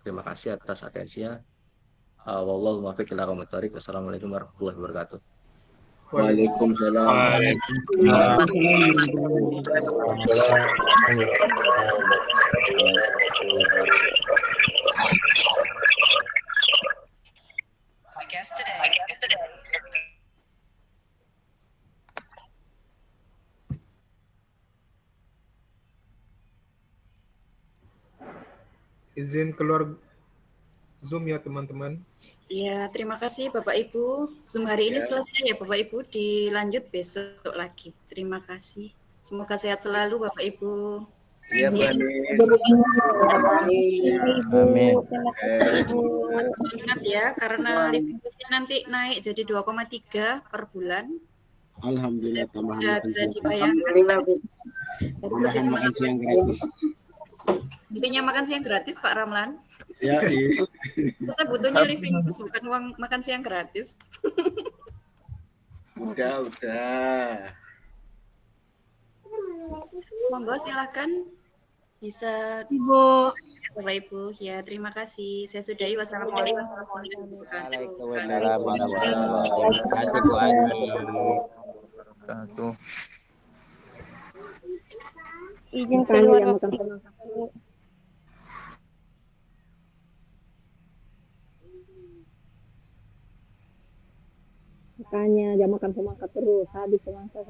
Terima kasih atas atensinya. Wallahu muwaffiq ila aqwamit thoriq. Wassalamualaikum warahmatullahi wabarakatuh. Waalaikumsalam. Izin keluar Zoom ya teman-teman. Ya, terima kasih Bapak Ibu. Zoom hari ini selesai ya Bapak Ibu, dilanjut besok lagi. Terima kasih. Semoga sehat selalu Bapak Ibu. Iya, Mbak. Amin. Ingat ya, karena limitnya nanti naik jadi 2,3 per bulan. Alhamdulillah, tambahan Sudah makan bisa siang. dibayangkan. Tambahan makan siang gratis. Intinya makan siang gratis Pak Ramlan. Ya, iya. Kita butuhnya living terus, bukan uang makan siang gratis. Udah. Monggo silahkan bisa Ibu. Bapak Ibu. Ya, terima kasih. Saya sudahi. Wassalamualaikum warahmatullahi wabarakatuh. Izin keluar makan makanya jam makan semangka terus habis semangka.